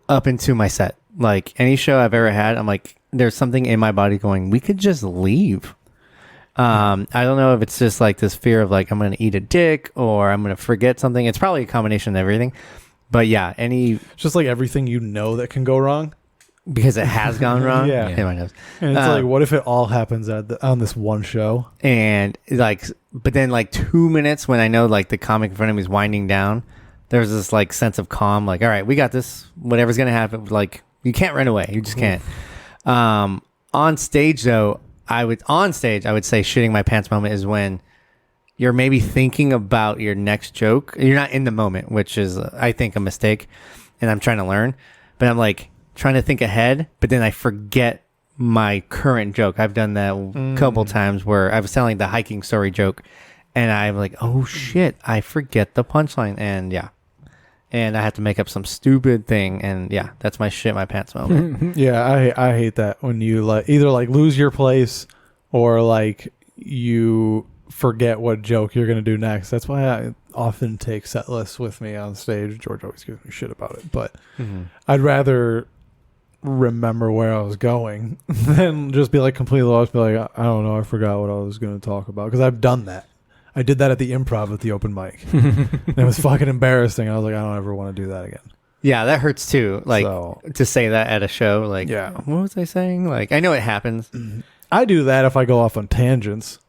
up into my set. Like any show I've ever had, I'm like, there's something in my body going, we could just leave. I don't know if it's just like this fear of like I'm going to eat a dick or I'm going to forget something. It's probably a combination of everything. But yeah, just like everything you know that can go wrong. Because it has gone wrong. Yeah. My nose. And it's like, what if it all happens on this one show? And like, but then like 2 minutes when I know like the comic in front of me is winding down, there's this like sense of calm. Like, all right, we got this. Whatever's going to happen. Like you can't run away. You just can't. On stage though, I would say shitting my pants moment is when you're maybe thinking about your next joke. You're not in the moment, which is, I think, a mistake. And I'm trying to learn. But I'm like trying to think ahead, but then I forget my current joke. I've done that a couple times where I was telling the hiking story joke. And I'm like, oh shit, I forget the punchline. And yeah. And I have to make up some stupid thing. And yeah, that's my shit my pants moment. Yeah, I hate that when you like either like lose your place or like you forget what joke you're gonna do next. That's why I often take set lists with me on stage. George always gives me shit about it, but I'd rather remember where I was going than just be like completely lost. Be like, I don't know, I forgot what I was gonna talk about, because I've done that. I did that at the Improv at the open mic. It was fucking embarrassing. I was like, I don't ever want to do that again. Yeah, that hurts too. Like to say that at a show. Like, yeah, what was I saying? Like, I know it happens. I do that if I go off on tangents,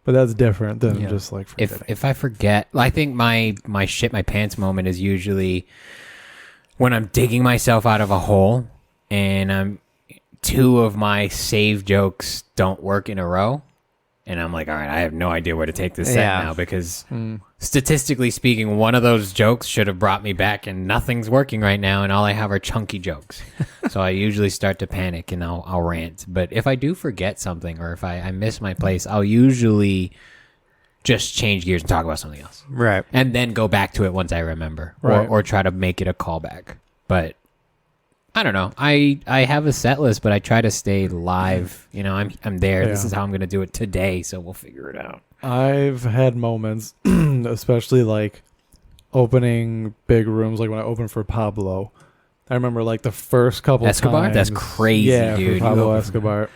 but that's different than just like forgetting. If I forget, I think my shit my pants moment is usually when I'm digging myself out of a hole and two of my save jokes don't work in a row. And I'm like, all right, I have no idea where to take this set now, because statistically speaking, one of those jokes should have brought me back, and nothing's working right now, and all I have are chunky jokes. So I usually start to panic and I'll rant. But if I do forget something, or if I miss my place, I'll usually just change gears and talk about something else. Right. And then go back to it once I remember, or try to make it a callback. But I don't know. I have a set list, but I try to stay live. You know, I'm there. Yeah. This is how I'm going to do it today, so we'll figure it out. I've had moments, especially like opening big rooms, like when I opened for Pablo. I remember like the first couple Escobar? times. That's crazy, dude. For Pablo Escobar.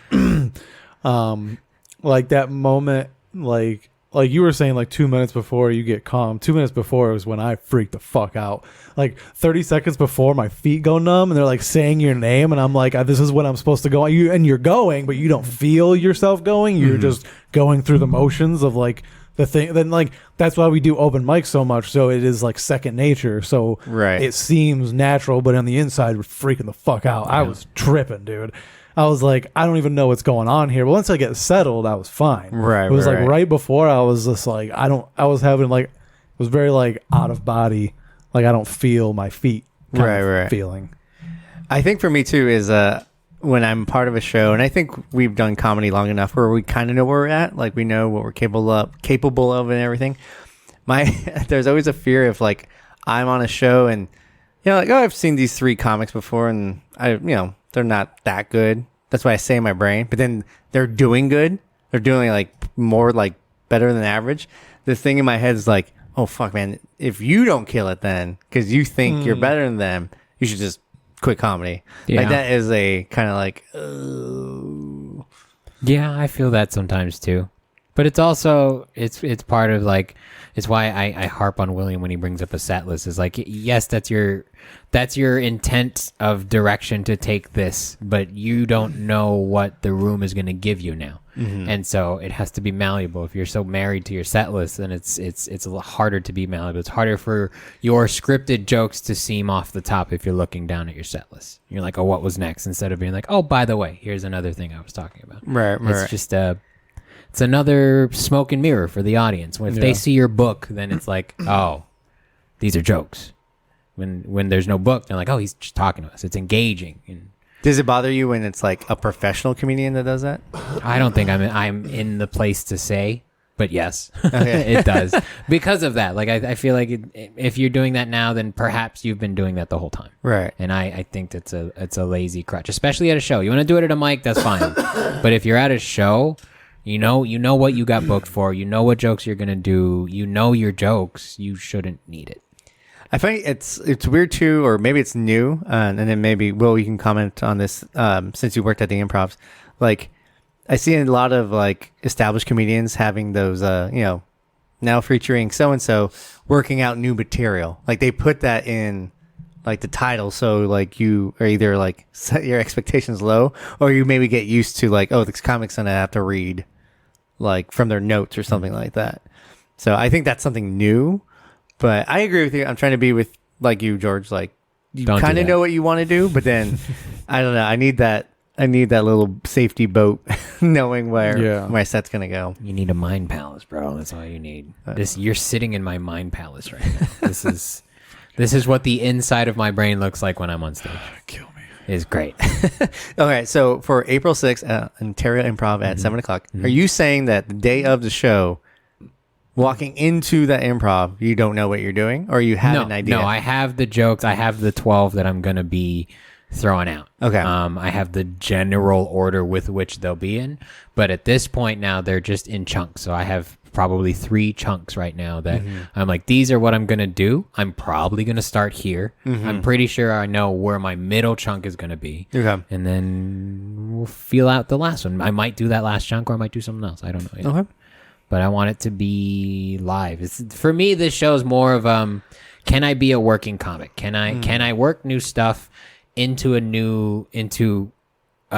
Like that moment, like you were saying, like 2 minutes before you get calm. 2 minutes before was when I freaked the fuck out. Like 30 seconds before, my feet go numb, and they're like saying your name, and I'm like, this is when I'm supposed to go. You're going, but you don't feel yourself going. You're just going through the motions of like the thing. Then like that's why we do open mic so much. So it is like second nature. So it seems natural, but on the inside, we're freaking the fuck out. Yeah. I was tripping, dude. I was like, I don't even know what's going on here. But once I get settled, I was fine. Right. It was right before, I was just like, I was having like, it was very like out of body. Like I don't feel my feet feeling. I think for me too is when I'm part of a show, and I think we've done comedy long enough where we kind of know where we're at. Like we know what we're capable of and everything. There's always a fear of like, I'm on a show and, you know, like, oh, I've seen these 3 comics before, and they're not that good. That's what I say in my brain. But then they're doing good. They're doing like more like better than average. The thing in my head is like, oh fuck, man, if you don't kill it then because you think you're better than them, you should just quit comedy. Yeah. Like that is a kind of like, yeah, I feel that sometimes too. But it's also it's part of like, it's why I harp on William when he brings up a set list. Is like, yes, that's your intent of direction to take this, but you don't know what the room is going to give you now. And so it has to be malleable. If you're so married to your set list, then it's a little harder to be malleable. It's harder for your scripted jokes to seem off the top if you're looking down at your set list. You're like, oh, what was next? Instead of being like, oh, by the way, here's another thing I was talking about. Right. It's just it's another smoke and mirror for the audience. If they see your book, then it's like, oh, these are jokes. When there's no book, they're like, oh, he's just talking to us. It's engaging. And does it bother you when it's like a professional comedian that does that? I don't think I'm in the place to say, but yes, Okay. it does because of that. Like I feel like if you're doing that now, then perhaps you've been doing that the whole time. Right. And I think it's a lazy crutch, especially at a show. You want to do it at a mic, that's fine. But if you're at a show, you know what you got booked for. You know what jokes you're gonna do. You know your jokes. You shouldn't need it. I find it's weird too, or maybe it's new, and then maybe Will, you can comment on this since you worked at the Improvs. Like, I see a lot of like established comedians having those, now featuring so and so working out new material. Like they put that in like the title, so like you are either like set your expectations low, or you maybe get used to like, oh, this comic's gonna have to read like from their notes or something like that. So I think that's something new. But I agree with you. I'm trying to be with like you, George. Like you kind of know what you want to do, but then I don't know. I need that little safety boat, knowing where my set's gonna go. You need a mind palace, bro. That's all you need. You're sitting in my mind palace right now. This is what the inside of my brain looks like when I'm on stage. Kill me. It's great. Okay, so for April 6th, Ontario Improv at 7 o'clock, are you saying that the day of the show, walking into that improv, you don't know what you're doing, or you have an idea? No, I have the jokes. I have the 12 that I'm going to be throwing out. Okay. I have the general order with which they'll be in, but at this point now, they're just in chunks. So I have probably 3 chunks right now that I'm like, these are what I'm going to do. I'm probably going to start here. I'm pretty sure I know where my middle chunk is going to be. Okay. And then we'll feel out the last one. I might do that last chunk, or I might do something else. I don't know yet. Okay. But I want it to be live. For me, this show is more of can I be a working comic? Can I work new stuff into a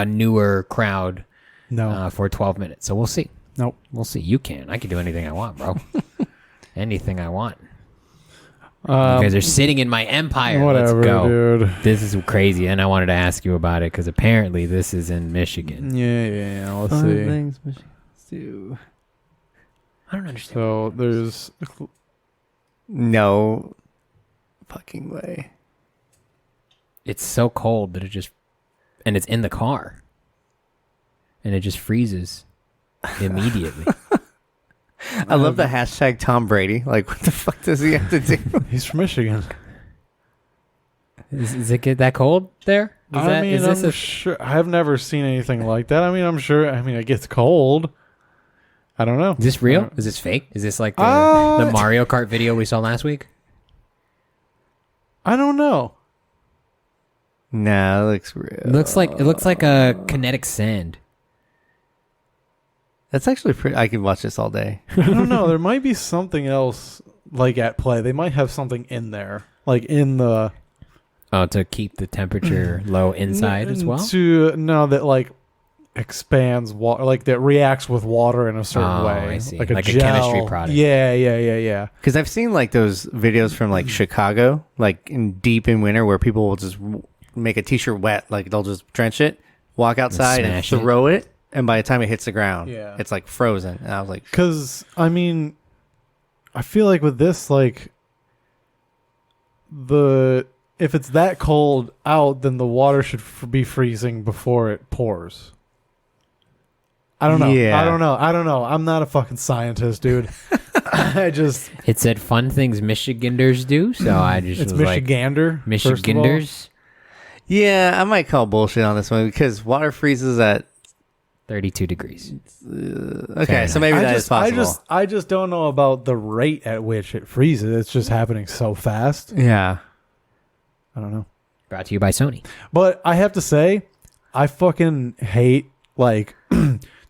newer crowd? No. For 12 minutes. So we'll see. Nope. We'll see. You can. I can do anything I want, bro. Anything I want. You guys are sitting in my empire. Whatever, Let's go. dude. This is crazy, and I wanted to ask you about it because apparently this is in Michigan. Yeah. Let's see. Things do. I don't understand. So there's No fucking way. It's so cold that and it's in the car, and it just freezes immediately. I love the hashtag Tom Brady. Like, what the fuck does he have to do? he's from Michigan. Does it get that cold there? I'm sure. I've never seen anything like that. I mean, I'm sure. I mean, it gets cold. I don't know. Is this real? Is this fake? Is this like the Mario Kart video we saw last week? I don't know. No, it looks real. It looks like a kinetic sand. That's actually pretty. I could watch this all day. I don't know. There might be something else like at play. They might have something in there, like in the. Oh, to keep the temperature low inside as well. That like expands water, like that reacts with water in a certain way. I see. Like a gel. chemistry product. Yeah. Because I've seen like those videos from like Chicago, like deep in winter, where people will just make a t-shirt wet. Like they'll just drench it, walk outside and throw it. And by the time it hits the ground, it's like frozen. And I was like, because I mean, I feel like with this, like if it's that cold out, then the water should be freezing before it pours. I don't know. Yeah. I don't know. I'm not a fucking scientist, dude. It said fun things Michiganders do, so I just it's was Michigander. Like, Michiganders. yeah, I might call bullshit on this one because water freezes at 32 degrees. Okay, so maybe that is possible. I just don't know about the rate at which it freezes. It's just happening so fast. Yeah. I don't know. Brought to you by Sony. But I have to say, I fucking hate, like,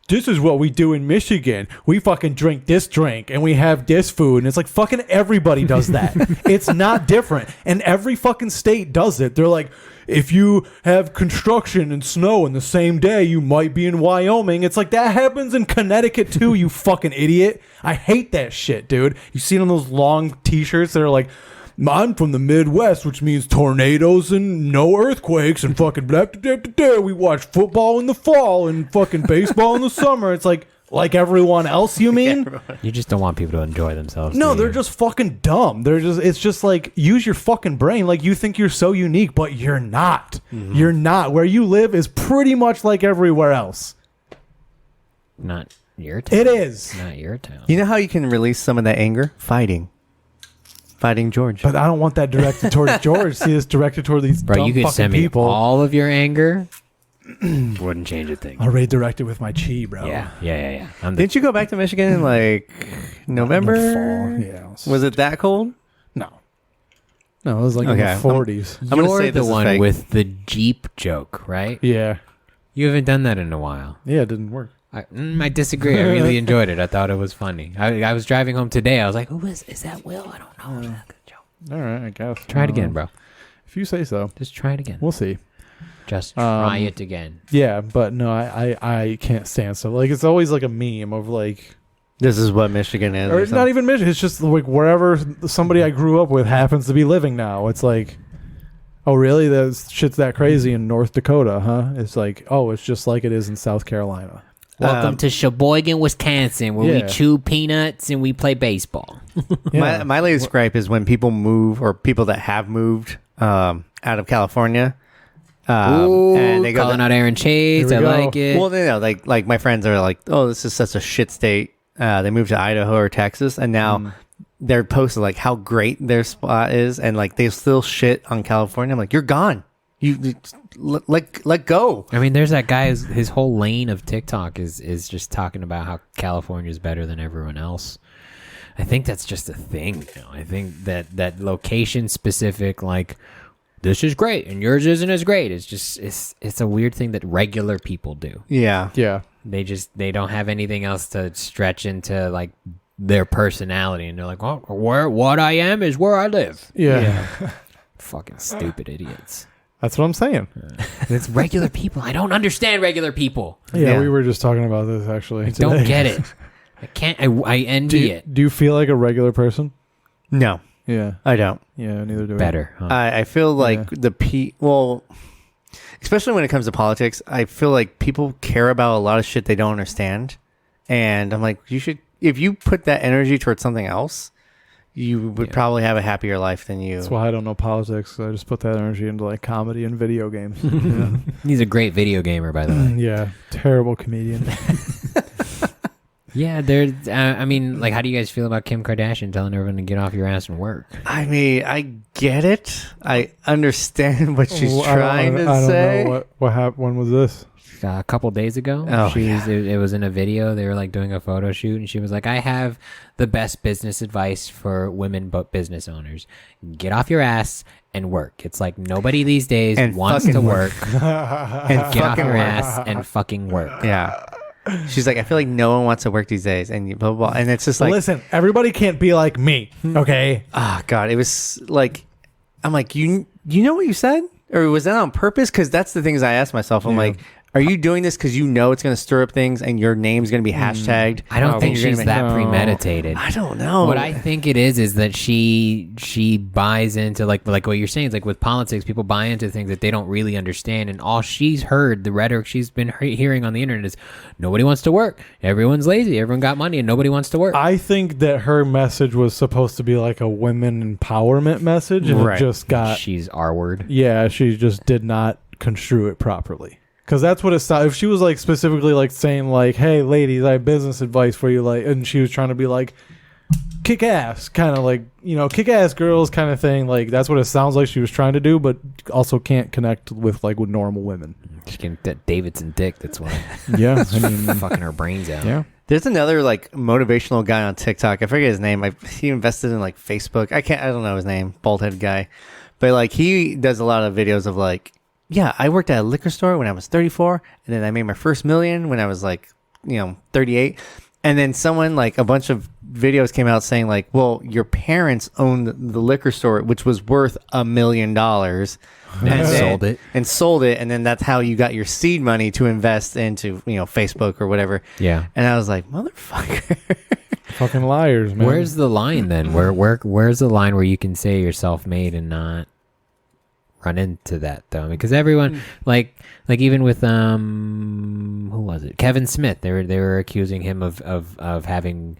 this is what we do in Michigan. We fucking drink this drink and we have this food. And it's like, fucking everybody does that. It's not different. And every fucking state does it. They're like, if you have construction and snow in the same day, you might be in Wyoming. It's like, that happens in Connecticut too, you fucking idiot. I hate that shit, dude. You see it on those long t-shirts that are like, I'm from the Midwest, which means tornadoes and no earthquakes and fucking blah, blah, blah, blah, blah. We watch football in the fall and fucking baseball in the summer. It's like, Like everyone else, you mean? You just don't want people to enjoy themselves. No, do they're you? just fucking dumb. It's just like, use your fucking brain. Like, you think you're so unique, but you're not. You're not. Where you live is pretty much like everywhere else. Not your town. It is. Not your town. You know how you can release some of that anger? Fighting George. But I don't want that directed towards George. See, it's directed toward these Bro, dumb you could fucking send me people. all of your anger. Wouldn't change a thing. I'll redirect it with my chi, bro. Yeah. Didn't you go back to Michigan in like November? Fall. Yeah. Was it that cold? No, it was like in Okay, the 40s. I'm gonna You're say the this is one fake. with the Jeep joke, right? Yeah. You haven't done that in a while. Yeah, it didn't work. I disagree. I really enjoyed it. I thought it was funny. I was driving home today. I was like, "Who is that? Will? I don't know." Is that a good joke? All right, I guess. Try it again, bro. If you say so. Just try it again. We'll see. Just try it again. Yeah, but no, I can't stand stuff. Like, it's always like a meme of like, This is what Michigan is. or it's not even Michigan. It's just like wherever somebody I grew up with happens to be living now. It's like, oh really? That shit's that crazy in North Dakota, huh? It's like, oh, it's just like it is in South Carolina. Welcome to Sheboygan, Wisconsin, where we Yeah. chew peanuts and we play baseball. Yeah. My latest gripe is when people move, or people that have moved out of California. Ooh, And they go calling out Aaron Chase. Here I we go. like it. Well, they know, like my friends are like, oh, this is such a shit state. They moved to Idaho or Texas, and now they're posting like how great their spot is, and like they still shit on California. I'm like, you're gone. You let go. I mean, there's that guy. His whole lane of TikTok is just talking about how California is better than everyone else. I think that's just a thing. I think that location specific, like, this is great and yours isn't as great. It's just it's a weird thing that regular people do. Yeah. Yeah. They don't have anything else to stretch into like their personality, and they're like, well, what I am is where I live. Yeah. Fucking stupid idiots. That's what I'm saying. It's regular people. I don't understand regular people. Yeah, Yeah. we were just talking about this actually. I don't get it. I can't. I envy it. Do you feel like a regular person? No, Yeah. I don't. Yeah, neither do Better. Huh? I feel like especially when it comes to politics, I feel like people care about a lot of shit they don't understand. And I'm like, if you put that energy towards something else, you would probably have a happier life than you. That's why I don't know politics. I just put that energy into like comedy and video games. Yeah. He's a great video gamer, by the way. Yeah, terrible comedian. Yeah, there's. I mean, like, how do you guys feel about Kim Kardashian telling everyone to get off your ass and work? I mean, I get it. I understand what she's trying to I don't say. know what happened. When was this? A couple days ago, Oh, it was in a video. They were like doing a photo shoot, and she was like, "I have the best business advice for women, but business owners: get off your ass and work." It's like nobody these days And wants fucking to work. And Get off fucking your work. ass and fucking work. Yeah. She's like, I feel like no one wants to work these days, and blah blah blah. And it's just like, Listen, everybody can't be like me. Okay. oh god, it was like, I'm like, you know what you said, or was that on purpose? Because that's the things I asked myself. I'm like, are you doing this because you know it's going to stir up things and your name's going to be hashtagged? I don't think You're gonna she's make- that No. premeditated. I don't know. What I think it is that she buys into like what you're saying is like with politics, people buy into things that they don't really understand, and all she's heard, the rhetoric she's been hearing on the internet is nobody wants to work, everyone's lazy, everyone got money, and nobody wants to work. I think that her message was supposed to be like a women empowerment message, and Right. it just got. She's R word. Yeah, she just did not construe it properly. Because that's what it sounded. If she was like specifically like saying like, "Hey, ladies, I have business advice for you," like, and she was trying to be like, kick ass, kind of like, kick ass girls kind of thing. Like that's what it sounds like she was trying to do, but also can't connect with normal women. She can that Davidson dick. That's why Yeah, I mean, fucking her brains out. yeah. There's another like motivational guy on TikTok. I forget his name. He invested in like Facebook. I don't know his name. Bald head guy, but like he does a lot of videos of like, yeah, I worked at a liquor store when I was 34, and then I made my first million when I was like, 38. And then someone, like, a bunch of videos came out saying, like, well, your parents owned the liquor store, which was worth $1 million. And sold it. And then that's how you got your seed money to invest into, Facebook or whatever. Yeah. And I was like, motherfucker. Fucking liars, man. Where's the line then? Where's the line where you can say you're self-made and not run into that though, because everyone like even with who was it? Kevin Smith. They were accusing him of having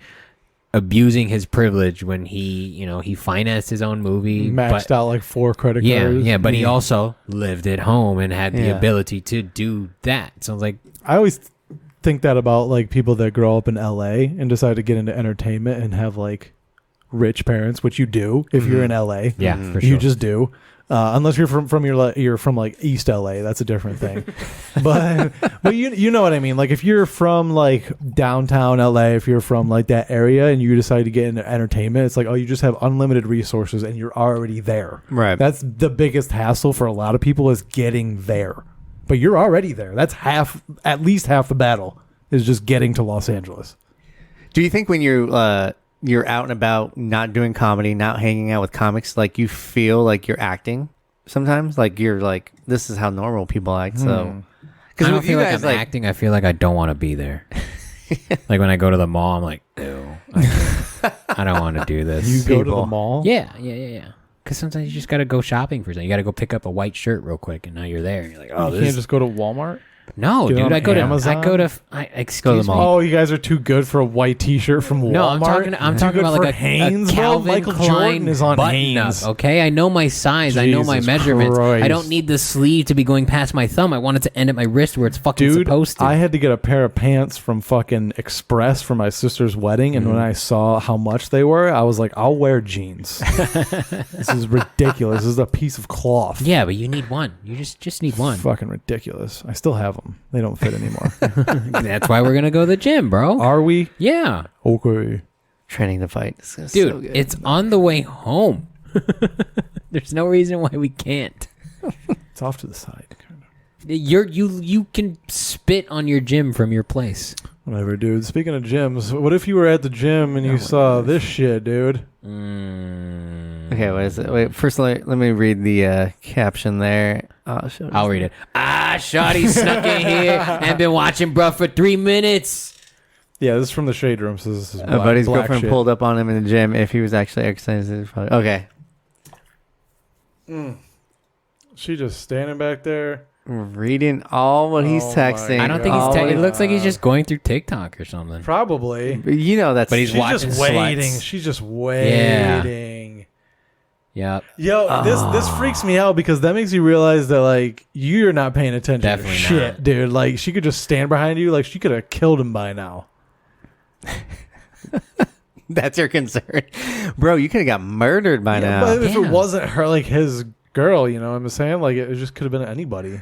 abusing his privilege when he financed his own movie, Maxed out like 4 credit cards. Yeah, but he also lived at home and had the ability to do that. So like, I always think that about like people that grow up in LA and decide to get into entertainment and have like rich parents, which you do if you're in LA. Yeah, for sure. You just do. Unless you're from like East LA, that's a different thing. but you know what I mean. Like if you're from like downtown LA, if you're from like that area and you decide to get into entertainment, it's like, oh, you just have unlimited resources and you're already there. Right. That's the biggest hassle for a lot of people is getting there. But you're already there. That's at least half the battle is just getting to Los Angeles. Do you think when you're out and about, not doing comedy, not hanging out with comics, like you feel like you're acting sometimes? Like you're like, this is how normal people act. So, I don't feel like I'm acting. I feel like I don't want to be there. Like when I go to the mall, I'm like, ew, I don't want to do this. You go to the mall? Yeah. Because sometimes you just got to go shopping for something. You got to go pick up a white shirt real quick, and now you're there. And you're like, oh, you can't just go to Walmart? No, Get dude. on I go Amazon? excuse me. Oh, you guys are too good for a white T-shirt from Walmart. No, I'm talking about like a Hanes, a Calvin Michael Klein Jordan is on button up, Hanes. okay, I know my size. I know my Jesus measurements. Christ. I don't need the sleeve to be going past my thumb. I want it to end at my wrist where it's fucking Dude, supposed to. I had to get a pair of pants from fucking Express for my sister's wedding, and when I saw how much they were, I was like, I'll wear jeans. This is ridiculous. This is a piece of cloth. Yeah, but you need one. You just need one. Fucking ridiculous. I still have them. They don't fit anymore. That's why we're gonna go to the gym, bro. Are we? Yeah, Okay. training to fight. This is dude, so good. it's on the way home. There's no reason why we can't. It's off to the side. Kind of. You can spit on your gym from your place. Whatever, dude. Speaking of gyms, what if you were at the gym and you saw this shit, dude? Okay, what is it? Wait, first let me read the caption there. I'll read it. Shawty snuck in here and been watching bruh for 3 minutes. Yeah, this is from the shade room. So this is A buddy's black girlfriend shit. pulled up on him in the gym. If he was actually exercising, okay. She just standing back there. Reading all what he's Oh my texting. I don't think God. it looks like he's just going through TikTok or something. Probably. You know that's. But he's She's watching just waiting. sluts. She's just waiting. Yep. Yo, this freaks me out because that makes you realize that like you're not paying attention Definitely to shit, not. dude. Like she could just stand behind you. Like she could have killed him by now. That's your concern, bro. You could have got murdered by now. But if Yeah. it wasn't her, like his girl, you know what I'm saying? Like it just could have been anybody.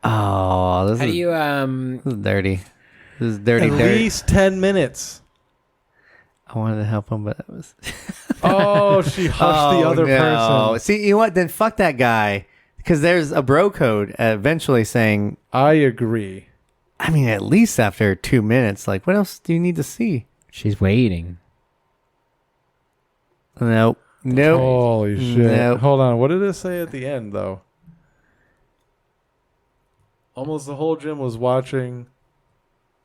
Oh, this How is, do you this is dirty. This is dirty. At least 10 minutes. I wanted to help him, but that was. Oh, she hushed the other person. See, you know what? Then fuck that guy, because there's a bro code eventually saying. I agree. I mean, at least after 2 minutes. Like, what else do you need to see? She's waiting. Nope. Holy shit. Nope. Hold on. What did it say at the end, though? Almost the whole gym was watching.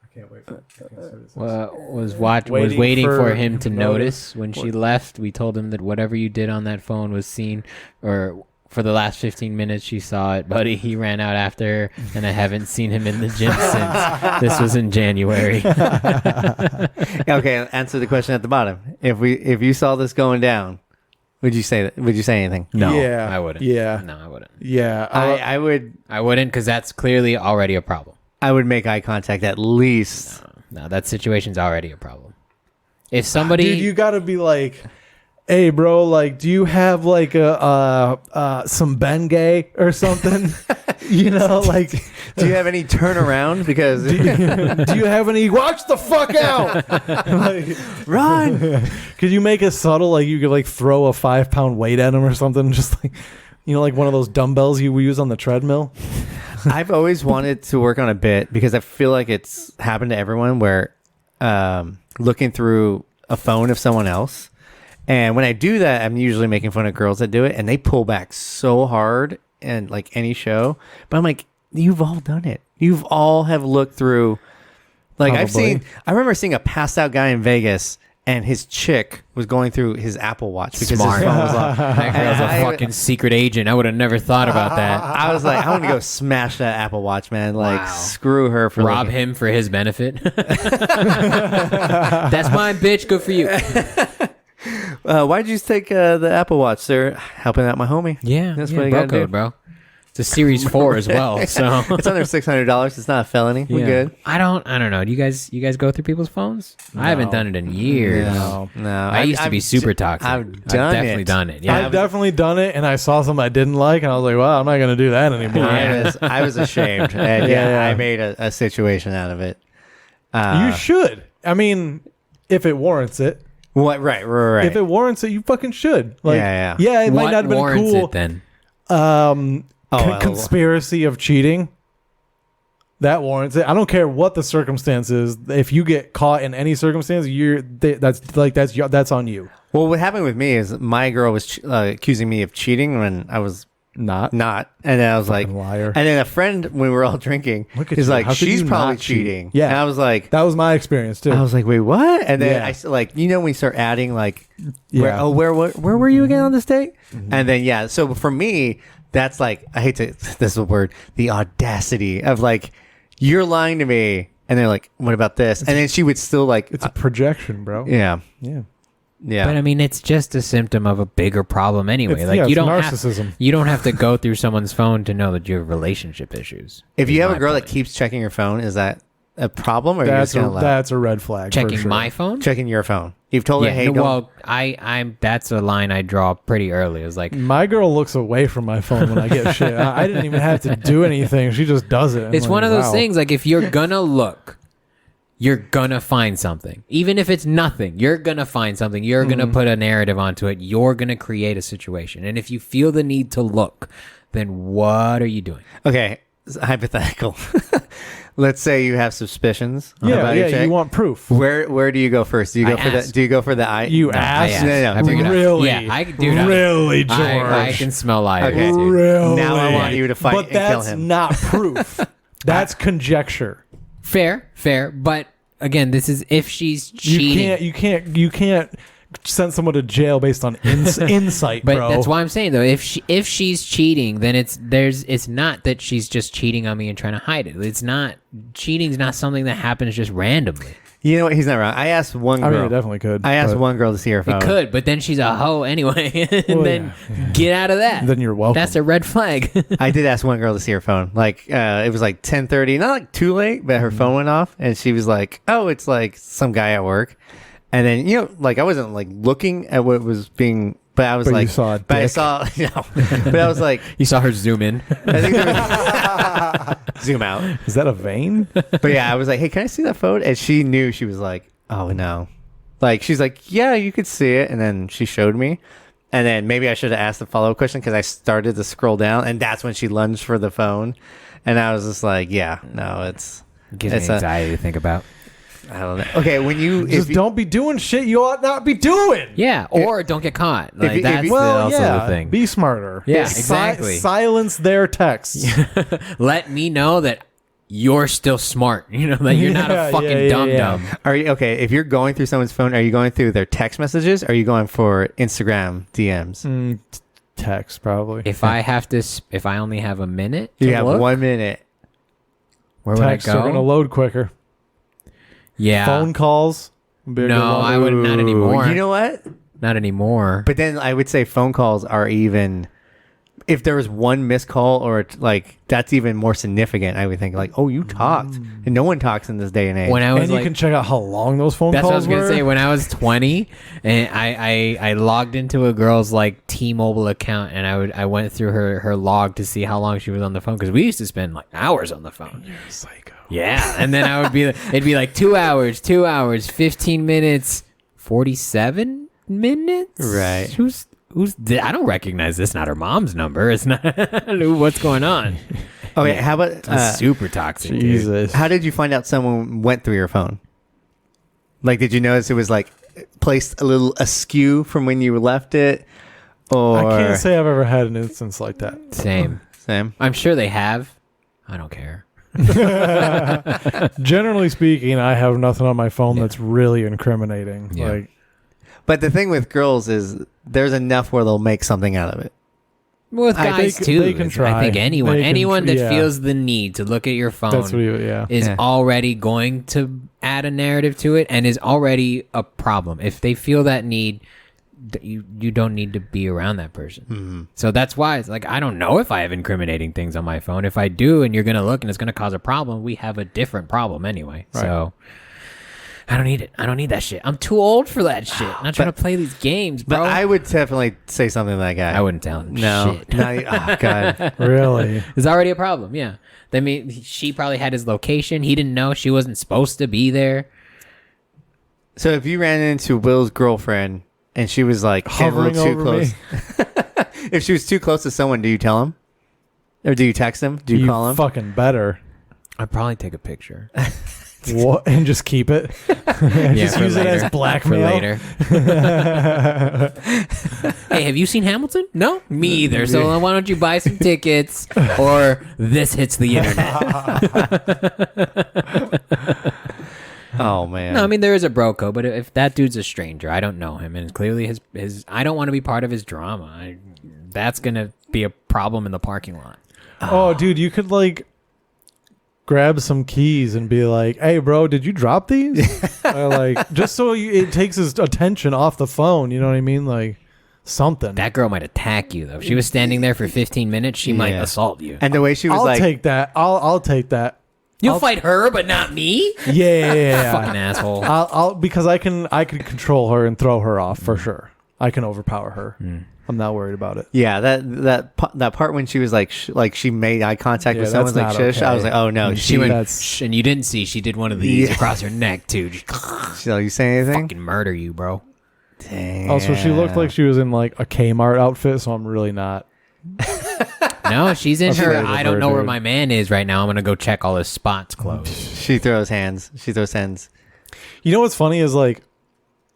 I can't wait for it. Was Waiting waiting for for him to notice. notice when she left. We told him that whatever you did on that phone was seen, or for the last 15 minutes she saw it, buddy. He ran out after her, and I haven't seen him in the gym since. This was in January. Okay, answer the question at the bottom. If you saw this going down, would you say that? Would you say anything? No, Yeah. I wouldn't. Yeah. No, I wouldn't. Yeah. I would. I wouldn't, because that's clearly already a problem. I would make eye contact at least. No, that situation's already a problem. If somebody, Dude, you got to be like, hey, bro, like, do you have like some Bengay or something? You know, like, Do you have any turnaround? Because do you have any? Watch the fuck out! Like, run. could you make it subtle? Like, you could like throw a 5-pound weight at him or something, just like, you know, like one of those dumbbells you use on the treadmill. I've always wanted to work on a bit because I feel like it's happened to everyone where looking through a phone of someone else. And when I do that, I'm usually making fun of girls that do it, and they pull back so hard and like any show. But I'm like, you've all done it. You've all have looked through. Like Probably. I remember seeing a passed out guy in Vegas, and his chick was going through his Apple Watch because Smart. his phone was locked. That girl's a fucking secret agent. I would have never thought about that. I was like, I want to go smash that Apple Watch, man. Like, Wow. screw her for Rob looking. him for his benefit. That's mine, bitch. Good for you. Why'd you take the Apple Watch, sir? Helping out my homie. Yeah, That's yeah, what you bro gotta do. code, bro. It's a Series 4 as well, so It's under $600. It's not a felony. We Yeah. good. I don't know. Do you guys go through people's phones? I haven't done it in years. No. No, I used to be super toxic. I've done definitely it. done it. Yeah. I've definitely done it, and I saw something I didn't like, and I was like, "Well, I'm not going to do that anymore." I was ashamed. And Yeah. I made a situation out of it. You should. I mean, if it warrants it. What? Right. If it warrants it, you fucking should. Like, Yeah. it might What not have been warrants cool. it then? Conspiracy of cheating. That warrants it. I don't care what the circumstance is. If you get caught in any circumstance, that's on you. Well, what happened with me is my girl was accusing me of cheating when I was Not. not, and then I was like, Fucking liar. And then a friend, when we were all drinking, Look at is you. like, How could she's you probably not cheat? cheating. Yeah. And I was like, That was my experience too. I was like, wait, what? And then Yeah. I like, when you start adding like, Yeah. where were you again on this date? And then so for me, that's like, I hate to this is a word, the audacity of like, you're lying to me, and they're like, what about this? And then she would still like, It's a projection, bro. yeah. But I mean, it's just a symptom of a bigger problem anyway. It's- Like yeah, you it's don't narcissism. you don't have to go through someone's phone to know that you have relationship issues. If you is have a my girl that point. keeps checking your phone, is that a problem, or you're just gonna allow That's a red flag. for checking sure. my phone. checking your phone? You've told her, Yeah, hey, no, don't. well, I'm that's a line I draw pretty early. It was like My girl looks away from my phone when I get shit. I didn't even have to do anything. She just does it. I'm it's like, one of those wow. things. Like if you're gonna look, you're gonna find something. Even if it's nothing, you're gonna find something. You're gonna put a narrative onto it. You're gonna create a situation. And if you feel the need to look, then what are you doing? Okay, hypothetical. Let's say you have suspicions. about your chick. You want proof. Where do you go first? Do you I go for the? asked. Do you go for the eye? You I asked. asked. No. I figured out. Really? Yeah, dude, really, George. I can smell liars. Okay. Dude. Really? Now I want you to fight but and kill that's him. not proof. That's conjecture. Fair. But again, this is if she's cheating. You can't send someone to jail based on insight, But bro. that's why I'm saying though, if she's cheating, then it's not that she's just cheating on me and trying to hide it. It's not cheating's not something that happens just randomly. You know what? He's not wrong. I asked one girl. I mean, it definitely could. I asked but one girl to see her phone. It could, but then she's a hoe anyway, and Well, then yeah. get out of that. Then you're welcome. That's a red flag. I did ask one girl to see her phone. Like it was like 10:30, not like too late, but her phone went off, and she was like, "Oh, it's like some guy at work." And then like I wasn't like looking at what was being, but I was But like, you saw a but I dick. saw, but I was like, You saw her zoom in. I think there was, zoom out. Is that a vein? But yeah, I was like, "Hey, can I see that phone?" And she knew. She was like, "Oh no," like she's like, "Yeah, you could see it." And then she showed me, and then maybe I should have asked the follow-up question because I started to scroll down, and that's when she lunged for the phone, and I was just like, "Yeah, no, it's Gives me It's a- anxiety to think about. I don't know." Okay, when you Just don't be doing shit you ought not be doing. Yeah, or don't get caught. Like if that's you- also the thing. Be smarter. Yeah, Si- exactly. silence their texts. Let me know that you're still smart. You know that you're not Yeah, a fucking yeah, dum yeah. dum. Are you okay? If you're going through someone's phone, are you going through their text messages? Or are you going for Instagram DMs? Text probably. If I have to, if I only have a minute, You to have look, 1 minute. Where Texts would I are gonna go? load quicker. Yeah, Phone calls. would be a good No, one. I would not anymore. You know what? Not anymore. But then I would say phone calls are even. If there was one missed call or like that's even more significant, I would think like, oh, you talked, and no one talks in this day and age. When I was And you like, can check out how long those phone that's what I calls was gonna were. say. When I was 20, and I logged into a girl's like T-Mobile account, and I went through her log to see how long she was on the phone because we used to spend like hours on the phone. You're a psycho. Yeah, and then I would be it'd be like 2 hours, 15 minutes, 47 minutes. Right. Who's I don't recognize this. Not her mom's number. It's not. What's going on? okay, how about It's super toxic. Dude. Jesus. how did you find out someone went through your phone? Like, did you notice it was like placed a little askew from when you left it, or I can't say I've ever had an instance like that. Same. Sam? I'm sure they have. I don't care. Generally speaking, I have nothing on my phone that's really incriminating. Yeah. Like But the thing with girls is there's enough where they'll make something out of it. With guys too. They can try. I think anyone that yeah. feels the need to look at your phone That's what yeah. is already going to add a narrative to it and is already a problem. If they feel that need, you don't need to be around that person. Mm-hmm. So that's why it's like, I don't know if I have incriminating things on my phone. If I do and you're going to look and it's going to cause a problem, we have a different problem anyway. Right. So I don't need it. I don't need that shit. I'm too old for that shit. I'm not trying to play these games, bro. But I would definitely say something to that guy. I wouldn't tell him No. shit. Oh, God. Really? It's already a problem, yeah. I mean, she probably had his location. He didn't know she wasn't supposed to be there. So if you ran into Will's girlfriend and she was like Hovering too over close, me. if she was too close to someone, do you tell him? Or do you text him? Do you call him? Fucking better. I'd probably take a picture. What? And just keep it. And just for use later. it as blackmail. For later. Hey, have you seen Hamilton? No, me either. So why don't you buy some tickets or this hits the internet? Oh, man. No, I mean, there is a bro code, but if that dude's a stranger, I don't know him, and clearly his I don't want to be part of his drama. That's going to be a problem in the parking lot. Oh, dude, you could like grab some keys and be like, "Hey, bro, did you drop these?" Or like, just so it takes his attention off the phone. You know what I mean? Like something. That girl might attack you, though. If she was standing there for 15 minutes, she might assault you. And the way she was I'll like... take that. I'll take that. You'll fight her, but not me? Yeah. Fucking asshole. I'll because I can control her and throw her off for sure. I can overpower her. I'm not worried about it. Yeah, that part when she was like, she made eye contact with someone, like, not shush. I okay. was like, oh, no. She went, that's- shh, and you didn't see. She did one of these across her neck, too. So you say anything? Fucking murder you, bro. Dang. Also, she looked like she was in like a Kmart outfit, so I'm really not. No, she's in her. afraid of I don't her, know where dude. my man is right now. I'm going to go check all his spots closed. She throws hands. You know what's funny is like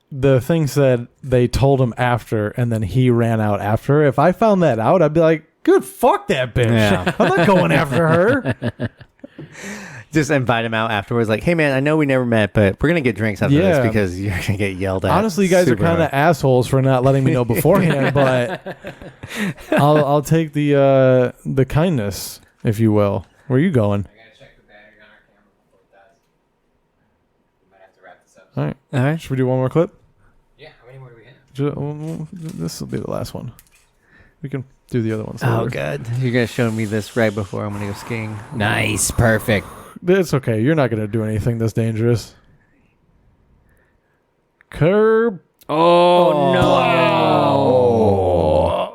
the thing said they told him after, and then he ran out after. If I found that out, I'd be like, "Good, fuck that bitch. Yeah. I'm not going after her." Just invite him out afterwards. Like, hey, man, I know we never met, but we're going to get drinks after Yeah. this because you're going to get yelled at. Honestly, you guys are super kind of hard. assholes for not letting me know beforehand, but I'll take the kindness, if you will. Where are you going? I got to check the battery on our camera before it dies. We might have to wrap this up. All right. All right. Should we do one more clip? Yeah, how many more do we have? This will be the last one. We can do the other ones. Oh, later. God. You're going to show me this right before I'm going to go skiing. Nice, perfect. It's okay. You're not going to do anything this dangerous. Curb. Oh, no.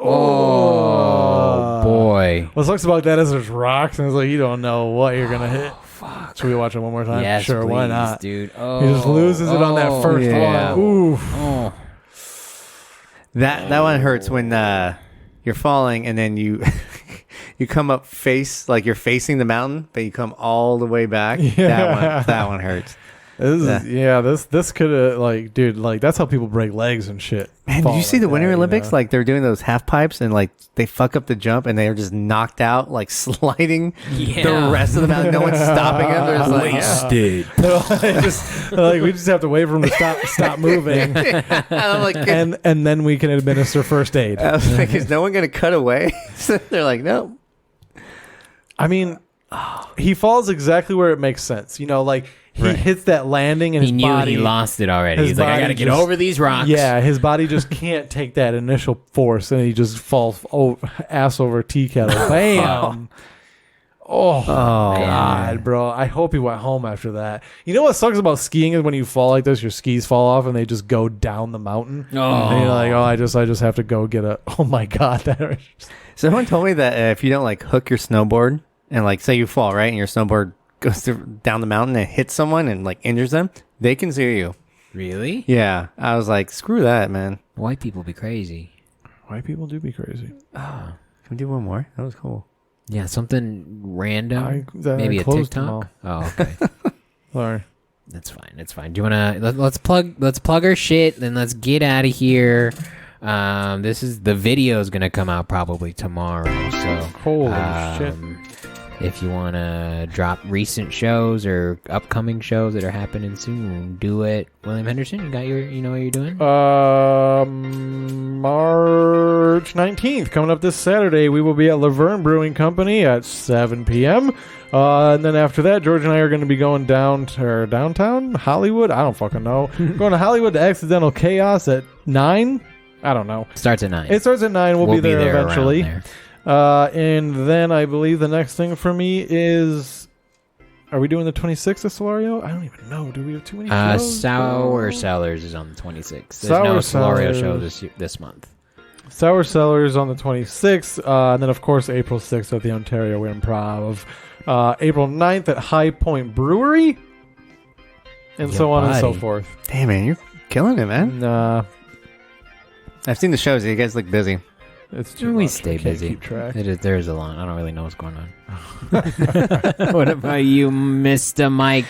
Oh, boy. What sucks about that is there's rocks, and it's like you don't know what you're going to hit. Fuck. Should we watch it one more time? Yes, Sure, why please, not? dude. Oh, He just loses it on that first yeah. one. Ooh. Oh. That one hurts when you're falling and then you you come up like you're facing the mountain, but you come all the way back. Yeah. That one hurts. This could have like, dude, like that's how people break legs and shit. Man, did you see the Winter Olympics? Like they're doing those half pipes and like they fuck up the jump and they're just knocked out, like sliding the rest of the mountain. No one's stopping them. They're just like, Wasted. Like we just have to wait for them to stop moving, And I'm like, and then we can administer first aid. I was like, is no one gonna cut away? So they're like, no. I mean, he falls exactly where it makes sense. You know, like he hits that landing and He his knew body. he lost it already. his He's like, I body got to get just- over these rocks. Yeah, his body just can't take that initial force, and he just falls ass over tea kettle. Bam! Oh, God, bro. I hope he went home after that. You know what sucks about skiing is when you fall like this, your skis fall off and they just go down the mountain. Oh. And you're like, oh, I just have to go get a. Oh my God, that hurts. Someone told me that if you don't like hook your snowboard and like say you fall right and your snowboard goes down the mountain and hits someone and like injures them, they can sue you. Really? Yeah, I was like, screw that, man. White people be crazy. White people do be crazy. Can we do one more? That was cool. Yeah, something random. I Maybe a closed them TikTok. Oh, okay. Sorry. That's fine. That's fine. Do you wanna let's plug our shit, then let's get out of here. This is the video is gonna come out probably tomorrow. So Holy shit. If you want to drop recent shows or upcoming shows that are happening soon, do it. William Henderson, you got you know what you're doing? March 19th, coming up this Saturday, we will be at Laverne Brewing Company at 7 p.m. And then after that, George and I are going to be going downtown Hollywood. I don't fucking know. Going to Hollywood to Accidental Chaos at 9. I don't know. Starts at 9. It starts at 9. We'll be there eventually. There. And then I believe the next thing for me is, are we doing the 26th of Solario? I don't even know. Do we have too many shows? Sour Cellars is on the 26th. There's Sour no Solario Cellars. show this month. Sour Cellars on the 26th. And then, of course, April 6th at the Ontario Improv. April 9th at High Point Brewery. And so on and so forth. Damn, man, you're killing it, man. I've seen the shows. You guys look busy. It's too We much. stay Can't busy. Keep track. There's a lot. I don't really know what's going on. What about you, Mr. Mike?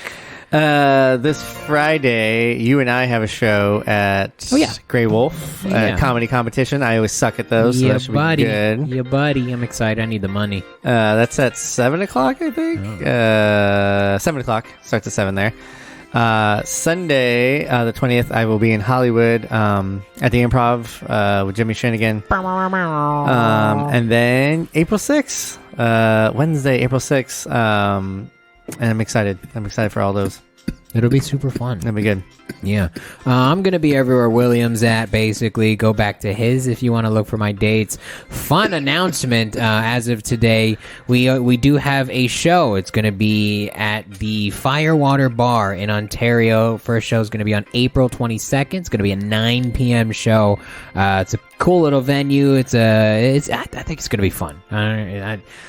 This Friday, you and I have a show at Grey Wolf comedy competition. I always suck at those, so that should be good. Yeah, buddy. I'm excited. I need the money. That's at 7 o'clock, I think. 7 o'clock. Starts at 7 there. Sunday, the 20th, I will be in Hollywood at the Improv with Jimmy Shinigan. And then April 6th, Wednesday, April 6th. And I'm excited. I'm excited for all those. It'll be super fun. That'll be good. Yeah. I'm going to be everywhere William's at, basically. Go back to his if you want to look for my dates. Fun announcement as of today. We do have a show. It's going to be at the Firewater Bar in Ontario. First show is going to be on April 22nd. It's going to be a 9 p.m. show. It's a cool little venue. I think it's going to be fun.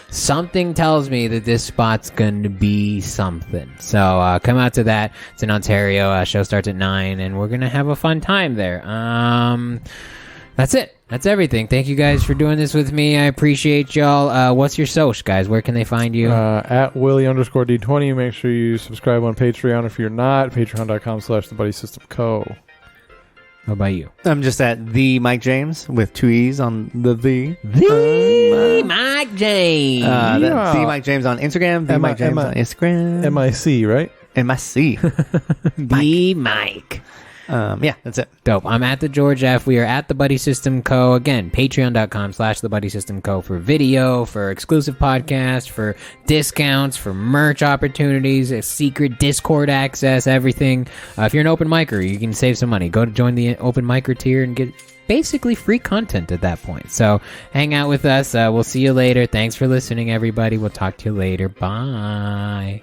Something tells me that this spot's going to be something. So come out to that. It's in Ontario. Show starts at 9, and we're going to have a fun time there. That's it. That's everything. Thank you guys for doing this with me. I appreciate y'all. What's your social, guys? Where can they find you? At Willie_D20. Make sure you subscribe on Patreon if you're not. Patreon.com/TheBuddySystemCo. How about you? I'm just at the Mike James with 2 E's on the. The Mike James. The Mike James on Instagram. The Mike James on Instagram. MIC, right? MIC. The Mike. Yeah, that's it. Dope. I'm at the George F. We are at the Buddy System Co. Again, patreon.com/the Buddy System Co. for video, for exclusive podcasts, for discounts, for merch opportunities, a secret Discord access, everything. If you're an open micer, you can save some money. Go to join the open micer tier and get basically free content at that point. So hang out with us. We'll see you later. Thanks for listening, everybody. We'll talk to you later. Bye.